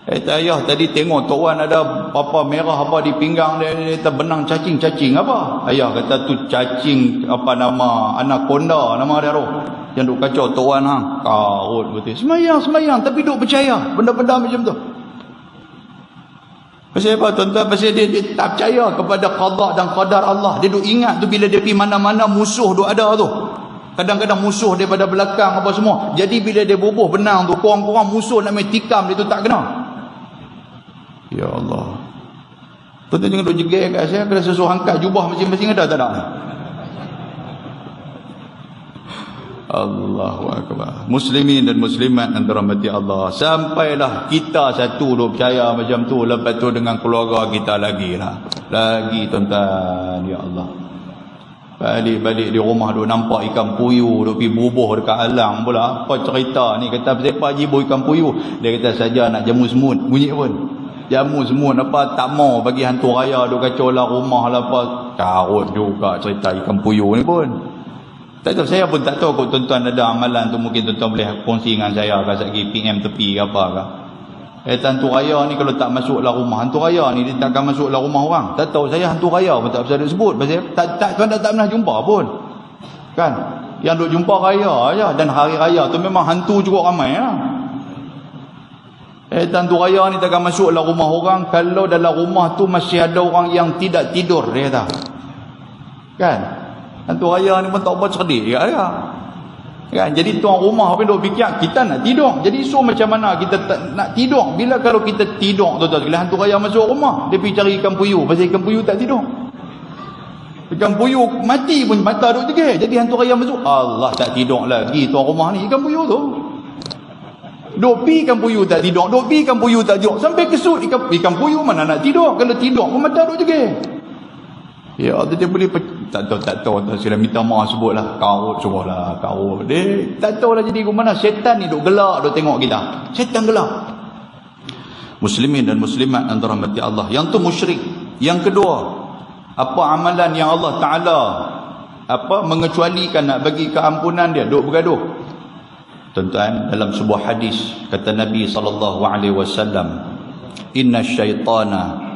Kata ayah tadi tengok Tok Wan ada apa merah apa di pinggang dia, dia kata benang cacing apa? Ayah kata tu cacing apa nama, anaconda nama dia tu. Yang duk kacau Tok Wan hang. Karut betul. Semayang tapi duk percaya benda-benda macam tu. Pasal apa tuan-tuan? Pasal dia tak percaya kepada qada dan qadar Allah. Dia duk ingat tu bila dia pergi mana-mana musuh duk ada tu. Kadang-kadang musuh daripada belakang apa semua. Jadi bila dia bubuh benang tu, korang-korang musuh nak main tikam dia tu tak kena. Ya Allah. Tuan-tuan jangan duk jegai kat saya, kena sesuai angkat jubah masing-masing ada tak ada? Allahu Akbar. Muslimin dan muslimat yang dirahmati Allah, sampailah kita satu duk percaya macam tu, lepas tu dengan keluarga kita lagi tuan-tuan. Ya Allah. Balik-balik di rumah duk nampak ikan puyuh duk pergi bubuh dekat alang pula. Apa cerita ni? Kata siapa Haji bubuh ikan puyuh? Dia kata saja nak jamu semut. Bunyi pun jamu semut apa tak mau bagi hantu raya duk kacau lah rumah lah apa. Karut juga cerita ikan puyuh ni pun. Tak tahu, saya pun tak tahu kalau tuan-tuan ada amalan tu, mungkin tuan-tuan boleh kongsi dengan saya ke segi PM tepi ke apa ke. Hantu raya ni kalau tak masuklah rumah, hantu raya ni dia takkan masuklah rumah orang. Tak tahu saya hantu raya pun tak bisa disebut. Pasal tak pernah jumpa pun. Kan? Yang duk jumpa raya aja, dan hari raya tu memang hantu cukup ramai lah. Hantu raya ni takkan masuklah rumah orang kalau dalam rumah tu masih ada orang yang tidak tidur, dia kata. Kan? Hantu raya ni pun tak buat cerdik juga dia. Kan? Jadi tuan rumah pun duk fikir kita nak tidur. Jadi so macam mana kita nak tidur? Bila kalau kita tidur tuan-tuan, bila hantu raya masuk rumah, dia pergi cari ikan puyuh. Pasal ikan puyuh tak tidur. Ikan puyuh mati pun mata duk tegak. Jadi hantu raya masuk, Allah tak tidur lagi tuan rumah ni ikan puyuh tu. Duk pi ikan puyuh tak tidur, duk pi ikan puyuh tak tidur. Sampai kesut ikan puyuh mana nak tidur? Kalau tidur pun mata duk tegak. Ya, dia boleh tak tahu sila minta maaf sebutlah kau suruhlah kau. Dia tak tahu lah jadi ke mana. Syaitan ni duk gelak duk tengok kita. Syaitan gelak. Muslimin dan muslimat antara rahmati Allah. Yang tu musyrik. Yang kedua, apa amalan yang Allah Taala mengecualikan nak bagi keampunan dia duk bergaduh. Tuan-tuan, dalam sebuah hadis kata Nabi SAW, inna syaitana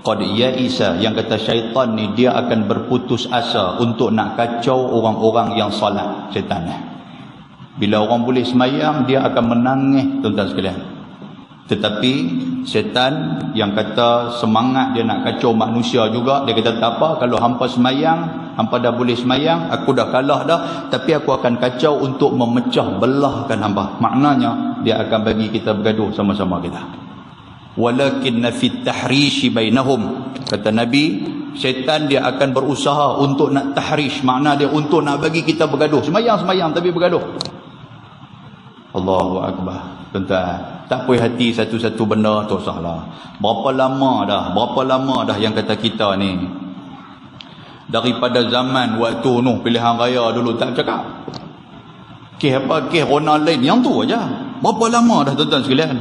qad ya'isa, yang kata syaitan ni dia akan berputus asa untuk nak kacau orang-orang yang solat. Syaitan ni bila orang boleh semayang dia akan menangis, tuan-tuan sekalian. Tetapi syaitan yang kata semangat dia nak kacau manusia juga, dia kata tak apa, kalau hampa semayang, hampa dah boleh semayang, aku dah kalah dah, tapi aku akan kacau untuk memecah belahkan hampa. Maknanya dia akan bagi kita bergaduh sama-sama kita. Walakinna fit tahrishi bainahum, kata Nabi, syaitan dia akan berusaha untuk nak tahrish, makna dia untuk nak bagi kita bergaduh, semayang tapi bergaduh. Allahu Akbar. Tuan-tuan, tak puas hati satu-satu benda tu salah. Berapa lama dah yang kata kita ni, daripada zaman waktu Nuh pilihan raya dulu tak cakap kes Ronald lain yang tu aja. Berapa lama dah tuan-tuan sekalian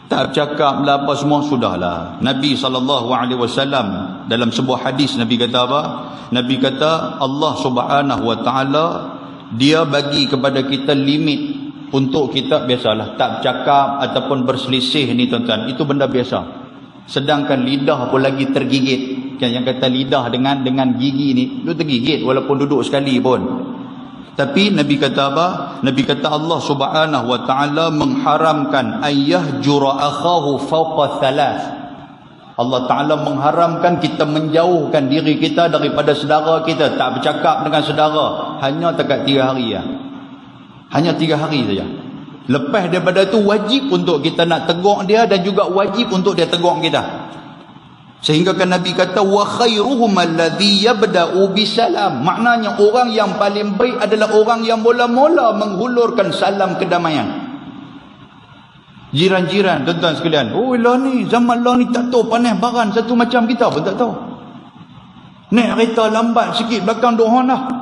tak cakap lah apa semua, sudahlah. Nabi SAW dalam sebuah hadis Nabi kata apa? Nabi kata Allah Subhanahu Wa Taala dia bagi kepada kita limit untuk kita, biasalah tak cakap ataupun berselisih ni tuan-tuan, itu benda biasa. Sedangkan lidah pun lagi tergigit kan, yang kata lidah dengan gigi ni lu tergigit walaupun duduk sekali pun. Tapi Nabi kata apa? Nabi kata Allah Subhanahu Wa Taala mengharamkan ayyahjura akhahu fawqa thalath. Allah Taala mengharamkan kita menjauhkan diri kita daripada saudara kita, tak bercakap dengan saudara hanya dekat 3 hari ya. Hanya 3 hari saja. Lepas daripada tu wajib untuk kita nak tegur dia dan juga wajib untuk dia tegur kita. Sehingga kan Nabi kata wa khairuhum alladhi yabda'u bisalam. Maknanya orang yang paling baik adalah orang yang mula-mula menghulurkan salam kedamaian. Jiran-jiran tuan-tuan sekalian, oh lah ni zaman lah ni tak tahu panas baran satu macam kita pun tak tahu. Naik kereta lambat sikit belakang dohon dah.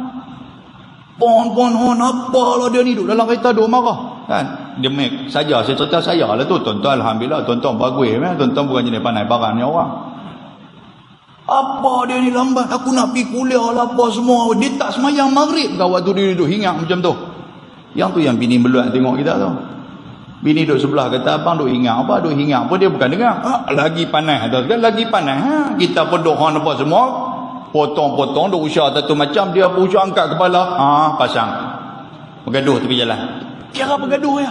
Pohon apa lah dia ni duduk dalam kereta duk marah kan. Dia make saja saya cerita saya lah tu tuan-tuan. Alhamdulillah tuan-tuan bagus tuan-tuan bukan jenis pandai barang ni orang. Apa dia ni lambat, aku nak pergi kuliah lah apa semua. Dia tak semayang maghrib kau waktu dia duduk hingat macam tu. Yang tu yang bini meluat tengok kita tu. Bini duduk sebelah kata abang duduk hingat apa, duduk hingat apa, dia bukan dengar. Lagi panas lagi panas kita pun dohan apa semua, potong-potong duk usah satu macam, dia pun usah angkat kepala pasang bergaduh tepi jalan. Kira bergaduh ya.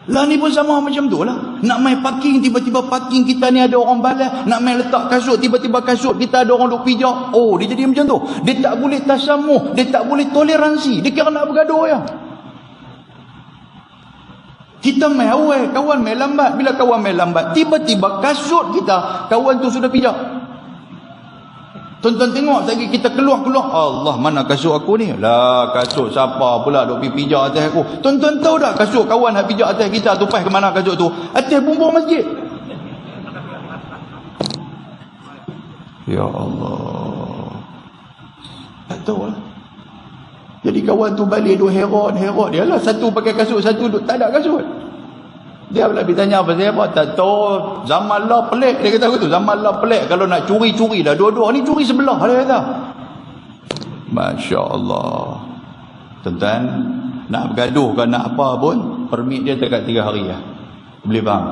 Lah ni pun sama macam tu lah. Nak main parking, tiba-tiba parking kita ni ada orang balas. Nak main letak kasut, tiba-tiba kasut kita ada orang duk pijak. Oh, dia jadi macam tu. Dia tak boleh tasamuh, dia tak boleh toleransi. Dia kira nak bergaduh ya. Kita main awal, kawan main lambat. Bila kawan main lambat, tiba-tiba kasut kita, kawan tu sudah pijak. Tuan-tuan tengok lagi kita keluar, Allah mana kasut aku ni? Lah kasut siapa pula duk pijak atas aku? Tuan-tuan tahu tak kasut kawan nak pijak atas kita tu pas ke mana kasut tu? Atas bumbung masjid. Ya Allah. Tak tahu lah. Jadi kawan tu balik duk herot dia lah, satu pakai kasut, satu duk tak ada kasut. Dia pula bertanya apa saya apa, tak tahu zaman lah pelik, dia kata aku tu zaman lah pelik, kalau nak curi dah dua-dua ni curi sebelah dia kata. Masya Allah. Tuan-tuan, nak bergaduh ke nak apa pun permit dia dekat 3 hari lah. Boleh faham?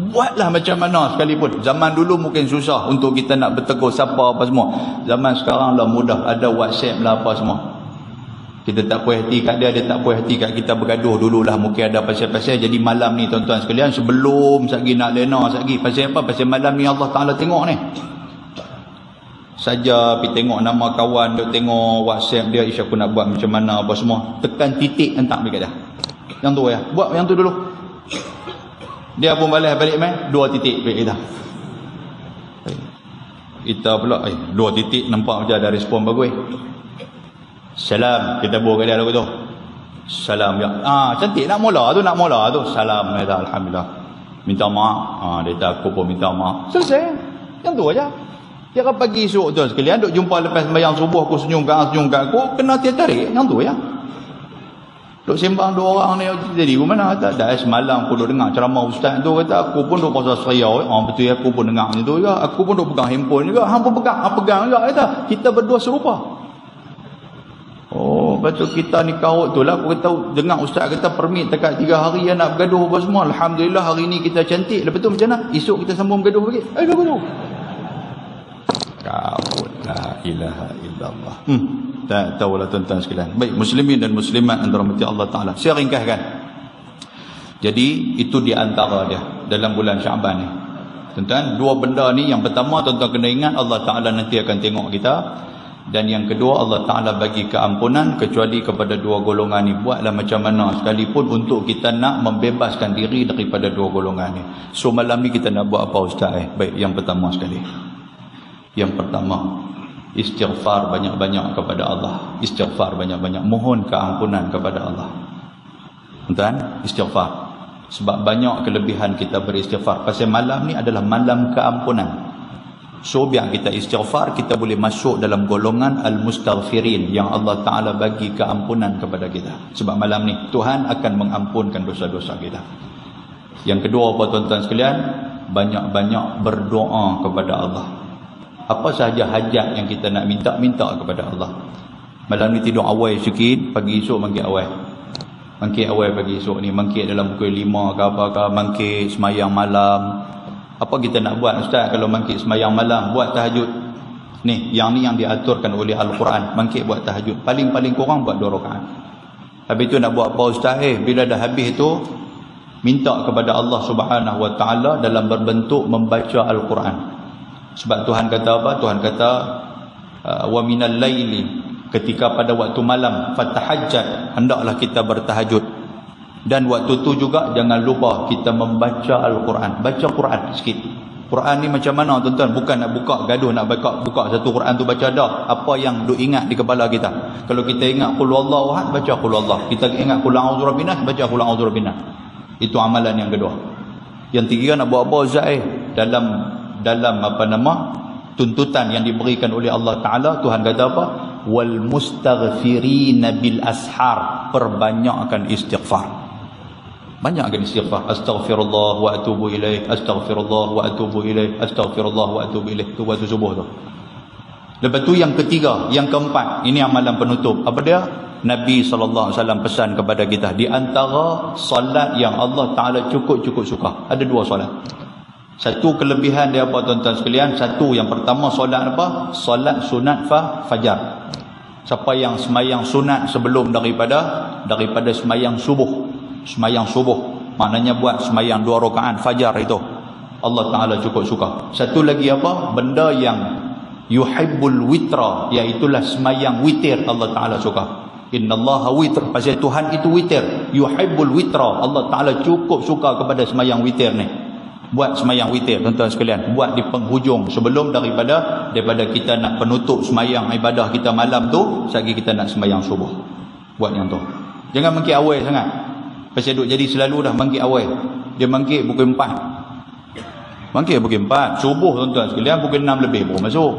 Buatlah macam mana sekalipun. Zaman dulu mungkin susah untuk kita nak bertegur siapa apa semua. Zaman sekarang lah mudah, ada WhatsApp lah apa semua. Kita tak puas hati kat dia, dia tak puas hati kat kita, bergaduh dululah mungkin ada pasal-pasal. Jadi malam ni tuan-tuan sekalian, sebelum satgi nak lena satgi, pasal apa? Pasal malam ni Allah Ta'ala tengok ni. Saja pergi tengok nama kawan, dia tengok WhatsApp dia, ish aku nak buat macam mana apa semua. Tekan titik hentak dekat dia. Yang tu ya, buat yang tu dulu. Dia pun balas balik main, 2 titik dekat kita. Kita pula, 2 titik nampak macam ada respon bagus. Salam, kita buat kat dia lagu tu. Salam ya. Cantik nak mula tu. Salam ya, alhamdulillah. Minta maaf. Dia tak aku pun minta maaf. Selesai. Yang tu aja. Kira pagi esok tuan sekalian, duk jumpa lepas sembahyang subuh aku senyum kat aku, kena tarik yang tu ya. Duk sembang dua orang ni jadi ke mana kata, dah semalam aku duk dengar ceramah ustaz tu kata, aku pun duk pasal seriau, betul ya, aku pun dengar macam tu juga, aku pun duk pegang handphone juga, hang pun pegang juga kata, kita berdua serupa. Oh, betul kita ni karut tu lah, aku kata dengar ustaz kata permit dekat 3 hari ya nak bergaduh apa semua, alhamdulillah hari ni kita cantik, lepas tu macam mana? Esok kita sambung bergaduh lagi. Gaduh. Kau la ilaha illallah. Tak tahulah tuan-tuan sekalian. Baik, muslimin dan muslimat yang dirahmati Allah Taala. Saya ringkaskan. Jadi itu di antara dia dalam bulan Syaban ni. Tuan-tuan, dua benda ni, yang pertama tuan-tuan kena ingat Allah Taala nanti akan tengok kita, dan yang kedua Allah Taala bagi keampunan kecuali kepada dua golongan ni. Buatlah macam mana sekalipun untuk kita nak membebaskan diri daripada dua golongan ni. So malam ni kita nak buat apa ustaz? Baik, yang pertama sekali. Yang pertama, istighfar banyak-banyak kepada Allah. Istighfar banyak-banyak, mohon keampunan kepada Allah. Tuan, istighfar. Sebab banyak kelebihan kita beristighfar. Pasal malam ni adalah malam keampunan. So biar kita istighfar, kita boleh masuk dalam golongan al-mustaghfirin yang Allah Ta'ala bagi keampunan kepada kita. Sebab malam ni Tuhan akan mengampunkan dosa-dosa kita. Yang kedua apa tuan-tuan sekalian? Banyak-banyak berdoa kepada Allah. Apa sahaja hajat yang kita nak minta kepada Allah. Malam ni tidur awal sikit, pagi esok mangkit awal. Mangkit awal pagi esok ni, mangkit dalam pukul 5 ke apa ke, mangkit semayang malam. Apa kita nak buat ustaz kalau mangkit semayang malam? Buat tahajud. Ni yang diaturkan oleh Al-Quran. Mangkit buat tahajud. Paling-paling kurang buat 2 rakaat. Habis tu nak buat apa ustaz? Bila dah habis tu, minta kepada Allah Subhanahu Wa Taala dalam berbentuk membaca Al-Quran. Sebab Tuhan kata apa? Tuhan kata wa minal laili, ketika pada waktu malam, fatahajjat, hendaklah kita bertahajud. Dan waktu tu juga jangan lupa kita membaca Al-Quran. Baca Quran sikit. Quran ni macam mana tuan-tuan? Bukan nak buka gaduh, nak buka satu Quran tu baca dah. Apa yang duk ingat di kepala kita. Kalau kita ingat qul huwallahu ahad, baca qul huwallah. Kita ingat qul a'udzu birabbin nas, baca qul a'udzu birabbin nas. Itu amalan yang kedua. Yang tiga nak buat apa Ustaz? Dalam apa nama tuntutan yang diberikan oleh Allah Ta'ala, Tuhan kata apa? Wal mustaghfirina bil ashar, perbanyakkan istighfar. Banyakkan istighfar. Astaghfirullah wa atubu ilaih, astaghfirullah wa atubu ilaih, astaghfirullah wa atubu ilaih. Tu waktu subuh tu. Lepas tu yang ketiga, yang keempat, ini amalan penutup. Apa dia? Nabi SAW pesan kepada kita, di antara solat yang Allah Ta'ala cukup suka, ada 2 solat. Satu kelebihan dia apa tuan-tuan sekalian? Satu, yang pertama solat apa? Solat sunat fajar. Siapa yang semayang sunat sebelum daripada semayang subuh. Semayang subuh, maknanya buat semayang 2 rakaat fajar itu, Allah Ta'ala cukup suka. Satu lagi apa? Benda yang yuhibbul witra, iaitulah semayang witir, Allah Ta'ala suka. Innallaha witr, pasal Tuhan itu witir. Yuhibbul witra, Allah Ta'ala cukup suka kepada semayang witir ni. Buat semayang witir tuan-tuan sekalian, buat di penghujung sebelum daripada kita nak penutup semayang ibadah kita malam tu, sekali kita nak semayang subuh. Buat yang tu. Jangan mangkit awal sangat. Pasal duk jadi selalu dah mangkit awal. Dia mangkit pukul 4. Mangkit pukul 4 subuh tuan-tuan sekalian, pukul 6 lebih baru masuk.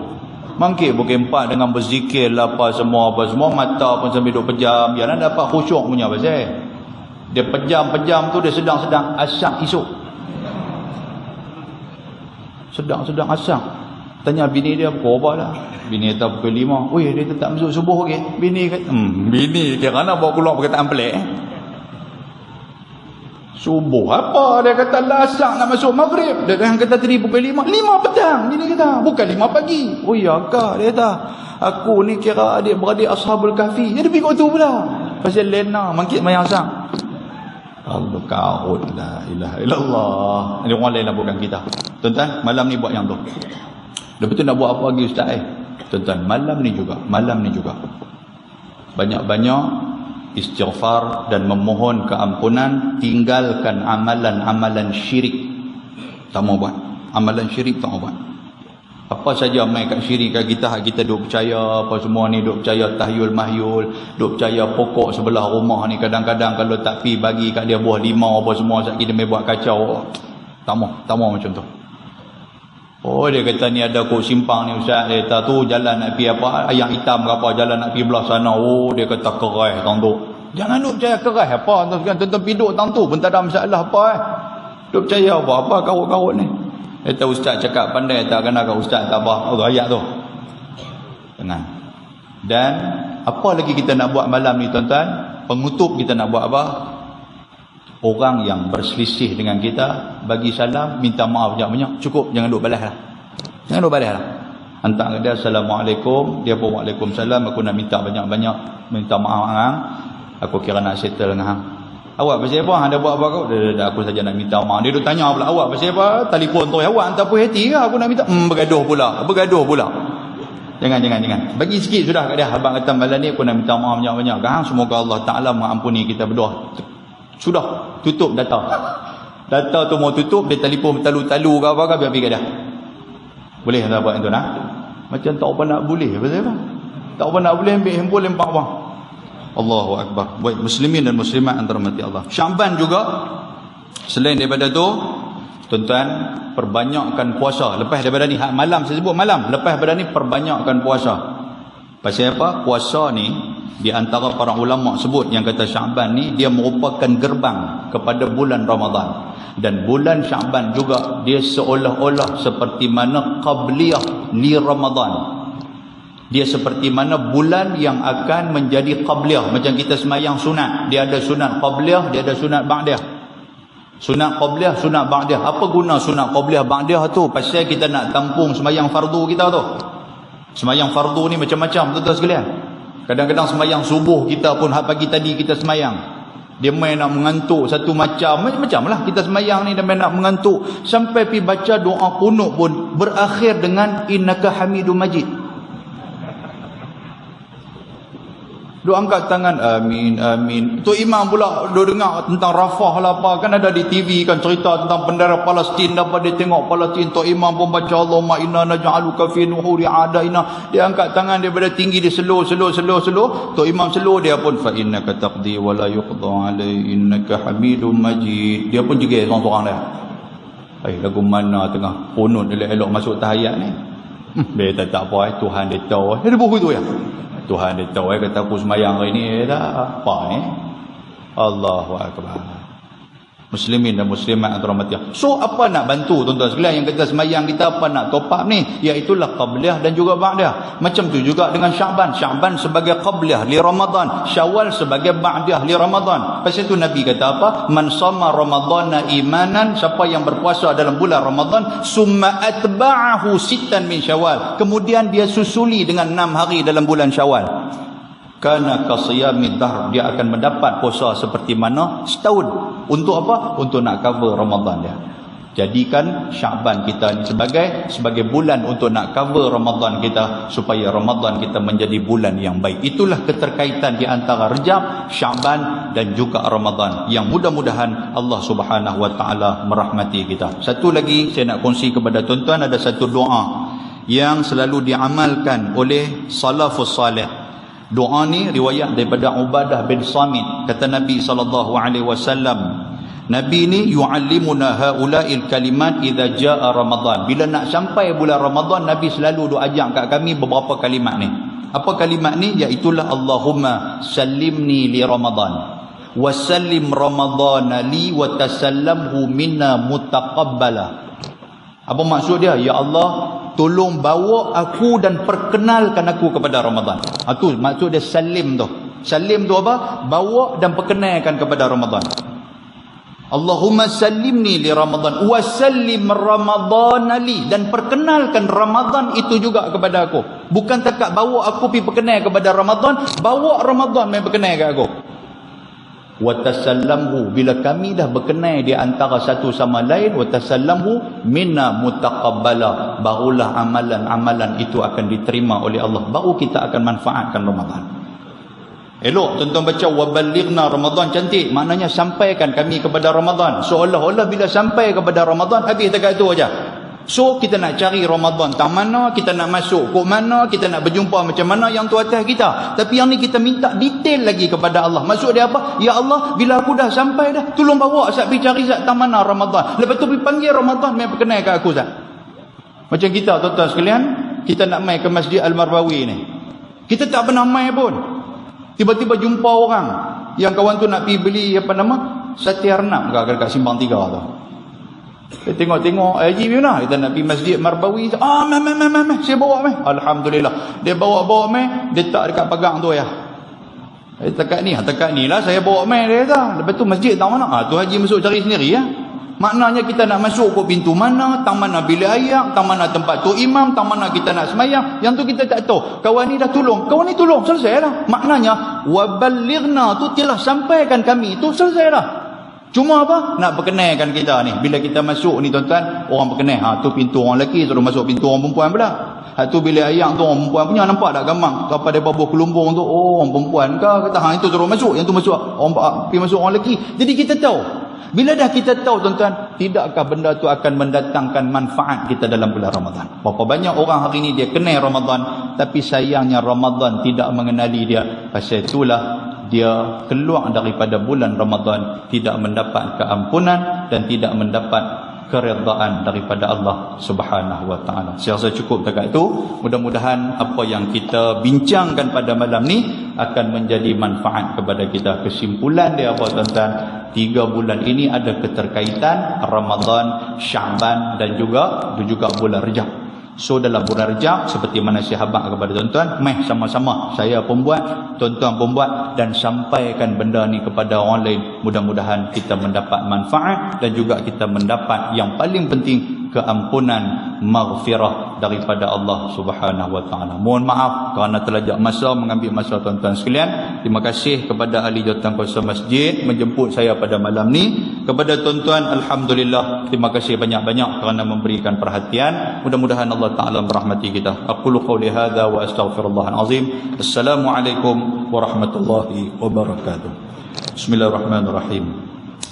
Mangkit pukul 4 dengan berzikir lah apa semua, mata pun sambil duk pejam, biar nak dapat khusyuk punya pasal. Dia pejam tu dia sedang-sedang asyak esok. Sedang asyak. Tanya bini dia pukul apa dah? Bini kata pukul 5. Oi, dia tetap masuk subuh ke? Bini kata, bini kira nak bawa keluar perkataan pelik. Subuh apa? Dia kata lah asyak nak masuk maghrib. Dia kata tadi pukul 5. 5 petang. Bini kata, bukan 5 pagi. Oh ya kak, dia kata, aku ni kira adik-beradik Ashabul Kahfi. Dia pergi kat tu pula. Pasal lena mangkit mayang asyak. Allah kau la ilaha illallah. Ini orang lain lah, bukan kita. Tuan-tuan, malam ni buat yang tu. Lepas tu nak buat apa lagi ustaz? Tuan-tuan, malam ni juga banyak-banyak istighfar dan memohon keampunan. Tinggalkan amalan-amalan syirik. Tak mau buat. Amalan syirik tak mau buat. Apa saja main kat syirik kat kita duk percaya apa semua ni, duk percaya tahyul mahyul, duk percaya pokok sebelah rumah ni kadang-kadang kalau tak pi bagi kat dia buah limau apa semua, sekali dia mai buat kacau. Tak mau macam tu. Oh, dia kata ni ada kok simpang ni ustaz. Dia kata tu jalan nak pergi apa, ayam hitam ke apa, jalan nak pergi belah sana. Oh, dia kata keras tang tu. Jangan duk percaya keras apa, tuan-tuan piduk tang tu pun tak ada masalah apa Duk percaya apa karut-karut ni. Dia kata ustaz cakap pandai tak, kena kat ustaz tak apa. Oh, ayat tu. Tenang. Dan apa lagi kita nak buat malam ni tuan-tuan? Pengutup kita nak buat apa? Orang yang berselisih dengan kita, bagi salam, minta maaf banyak-banyak, cukup, jangan duk balas lah. Jangan duk balas lah. Hantar ke dia Assalamualaikum, dia pun Waalaikumsalam, aku nak minta banyak-banyak, minta maaf hang. Aku kira nak settle dengan hang. Awak pasal apa? Hang dah buat apa kau? Dah aku saja nak minta maaf. Dia duk tanya pula, awak pasal apa? Telefon tu awak hantar puas hati ke aku nak minta? Bergaduh pula. Jangan. Bagi sikit sudah kat dia. Abang kata malam ni aku nak minta maaf banyak-banyak. Hang semoga Allah Taala mengampuni kita berdua. Sudah, tutup data. Data tu mau tutup, dia telefon talu-talu ke apa ke, biar pergi kat dia. Boleh tak buat itu nak? Macam tak apa nak boleh. Pasal apa? Tak apa nak boleh ambil handphone lempak bang. Allahu Akbar. Baik, muslimin dan muslimat antara mati Allah. Syaban juga, selain daripada tu, tuan-tuan, perbanyakkan puasa. Lepas daripada ni, malam, saya sebut malam. Lepas daripada ni, perbanyakkan puasa. Pasal apa? Puasa ni, di antara para ulama sebut yang kata Syaban ni dia merupakan gerbang kepada bulan Ramadan. Dan bulan Syaban juga dia seolah-olah seperti mana qabliyah li Ramadan. Dia seperti mana bulan yang akan menjadi qabliyah. Macam kita semayang sunat, dia ada sunat qabliyah, dia ada sunat ba'diyah. Sunat qabliyah, sunat ba'diyah. Apa guna sunat qabliyah ba'diyah tu? Pasal kita nak tampung semayang fardu kita tu. Semayang fardu ni macam-macam tuan-tuan sekalian. Kadang-kadang semayang subuh kita pun pagi tadi kita semayang, dia main nak mengantuk satu macam lah kita semayang ni, dia main nak mengantuk sampai pergi baca doa qunut pun berakhir dengan innaka hamidum majid. Duk angkat tangan amin amin. Tu imam pula duk dengar tentang Rafah lah apa, kan ada di TV kan cerita tentang bendera Palestin, dapat dia tengok Palestin. Tu imam pun baca Allahumma inna naj'aluka fi nuhuri a'daina. Dia angkat tangan daripada tinggi, dia slow. Tu imam slow, dia pun fa innaka taqdi wa la yuqda alai innaka hamidum majid. Dia pun juga seorang-seorang dia. Lagu mana tengah qunut elok-elok masuk tahiyat ni. Dia tak apa, Tuhan dia tahu. Dia buku tu ya. Tuhan dia tahu, kata aku semayang hari ni dah apa ni. Allahu Akbar. Muslimin dan muslimat antara mati. So apa nak bantu tuan-tuan sekalian yang kata semayang kita apa nak top up ni? Iaitulah qabliyah dan juga ba'diyah. Macam tu juga dengan Syaban. Syaban sebagai qabliyah li Ramadan, Syawal sebagai ba'diyah li Ramadan. Pasal tu Nabi kata apa? Man sama Ramadana imanan, siapa yang berpuasa dalam bulan Ramadan, summa atba'ahu sittan min Syawal, kemudian dia susuli dengan 6 hari dalam bulan Syawal, kana kasiyamid dahr, dia akan mendapat puasa seperti mana setahun. Untuk apa? Untuk nak cover Ramadan dia. Jadikan Syaban kita ni sebagai bulan untuk nak cover Ramadan kita, supaya Ramadan kita menjadi bulan yang baik. Itulah keterkaitan di antara Rejab, Syaban dan juga Ramadan, yang mudah-mudahan Allah Subhanahu wa taala merahmati kita. Satu lagi saya nak kongsi kepada tuan-tuan, ada satu doa yang selalu diamalkan oleh salafus salih. Doa ni riwayat daripada Ubadah bin Samit. Kata Nabi SAW, Nabi ni yu'allimuna haula'il kalimat idza jaa Ramadan. Bila nak sampai bulan Ramadan, Nabi selalu doa ajak kat kami beberapa kalimat ni. Apa kalimat ni? Iaitulah Allahumma sallimni li Ramadan wa sallim Ramadana li wa tasallamhu minna mutaqabbala. Apa maksud dia? Ya Allah, tolong bawa aku dan perkenalkan aku kepada Ramadan. Itu maksud dia salim tu. Salim tu apa? Bawa dan perkenalkan kepada Ramadan. Allahumma sallimni li Ramadan wa sallim Ramadana li, dan perkenalkan Ramadan itu juga kepada aku. Bukan takat bawa aku pergi perkenal kepada Ramadan, bawa Ramadan main perkenal kat aku. Watasallamhu, bila kami dah berkenal di antara satu sama lain, watasallamhu minna mutaqabbala, barulah amalan-amalan itu akan diterima oleh Allah, baru kita akan manfaatkan Ramadan. Elok tuan-tuan baca waballighna Ramadan, cantik, maknanya sampaikan kami kepada Ramadan. Seolah-olah bila sampai kepada Ramadan habis dekat itu aja. So kita nak cari Ramadan tak mana, kita nak masuk kok mana, kita nak berjumpa macam mana, yang tu atas kita. Tapi yang ni kita minta detail lagi kepada Allah. Maksud dia apa? Ya Allah, bila aku dah sampai dah, tolong bawa saya pergi cari tak mana Ramadan. Lepas tu pergi panggil Ramadan main perkenal kat aku Zat. Macam kita tuan-tuan sekalian, kita nak mai ke Masjid Al-Marbawi ni, kita tak pernah mai pun, tiba-tiba jumpa orang yang kawan tu nak pergi beli sate arnab kat Simpang 3 tu. Kita tengok Haji mana kita nak pergi Masjid Marbawi. Saya bawa mai. Alhamdulillah, dia bawa mai, dia tak dekat pagang tu ya. Dekat ni lah saya bawa mai, dia kata. Lepas tu masjid tahu mana? Tu Haji masuk cari sendiri ya. Maknanya kita nak masuk ke pintu mana, tang mana bilik air, tang mana tempat tu imam, tang mana kita nak semayang, yang tu kita tak tahu. Kawan ni dah tolong, selesai lah. Maknanya waballighna tu telah sampaikan kami, tu selesai lah. Cuma apa? Nak perkenalkan kita ni. Bila kita masuk ni tuan-tuan, orang perkenal. Tu pintu orang lelaki, suruh masuk pintu orang perempuan pula. Tu bilik air tu orang perempuan punya, nampak tak gamang? Apa dia babuh kelumbung tu, orang perempuan ke? Kata, itu suruh masuk, yang tu masuk. Pergi masuk orang lelaki. Jadi kita tahu. Bila dah kita tahu tuan-tuan, tidakkah benda tu akan mendatangkan manfaat kita dalam bulan Ramadan? Berapa banyak orang hari ni dia kenal Ramadan, tapi sayangnya Ramadan tidak mengenali dia. Pasal itulah dia keluar daripada bulan Ramadan tidak mendapat keampunan dan tidak mendapat keredaan daripada Allah Subhanahu wa taala. Saya rasa cukup dekat itu. Mudah-mudahan apa yang kita bincangkan pada malam ni akan menjadi manfaat kepada kita. Kesimpulan dia apa tuan-tuan? 3 bulan ini ada keterkaitan Ramadan, Syaban dan juga bulan Rejab. So dalam bulan Rejab, seperti mana saya habaq kepada tuan-tuan, meh sama-sama saya pembuat, tuan-tuan pembuat, dan sampaikan benda ni kepada orang lain. Mudah-mudahan kita mendapat manfaat dan juga kita mendapat yang paling penting, keampunan, maghfirah daripada Allah Subhanahu wa taala. Mohon maaf kerana terlajak masa, mengambil masa tuan-tuan sekalian. Terima kasih kepada ahli jawatankuasa masjid menjemput saya pada malam ni. Kepada tuan-tuan, alhamdulillah, terima kasih banyak-banyak kerana memberikan perhatian. Mudah-mudahan Allah taala merahmati kita. Aqulu qouli hadza wa astaghfirullahal azim. Assalamualaikum warahmatullahi wabarakatuh. Bismillahirrahmanirrahim.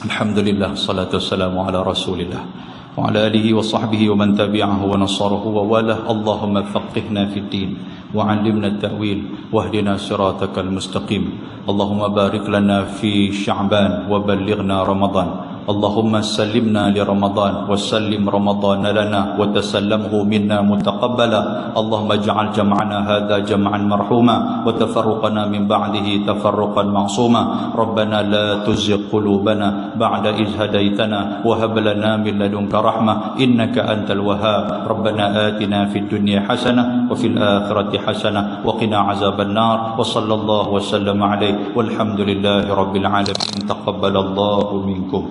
Alhamdulillah, salatu wassalamu ala Rasulillah wa ala alihi wa sahbihi wa man tabi'ahu wa nasarahu wa walah. Allahumma faqihna fid din wa 'allimna at-ta'wil wahdina siratakal mustaqim. Allahumma barik lana fi Sya'ban wa ballighna Ramadan. اللهم سلمنا لرمضان وسلم رمضان لنا وتسلمه منا متقبلا. اللهم اجعل جمعنا هذا جمعا مرحوما وتفرقنا من بعده تفرقا معصوما. ربنا لا تزغ قلوبنا بعد إذ هديتنا وهب لنا من لدنك رحمة إنك أنت الوهاب. ربنا آتنا في الدنيا حسنة وفي الآخرة حسنة وقنا عذاب النار. وصلى الله وسلم عليه والحمد لله رب العالمين. تقبل الله منكم.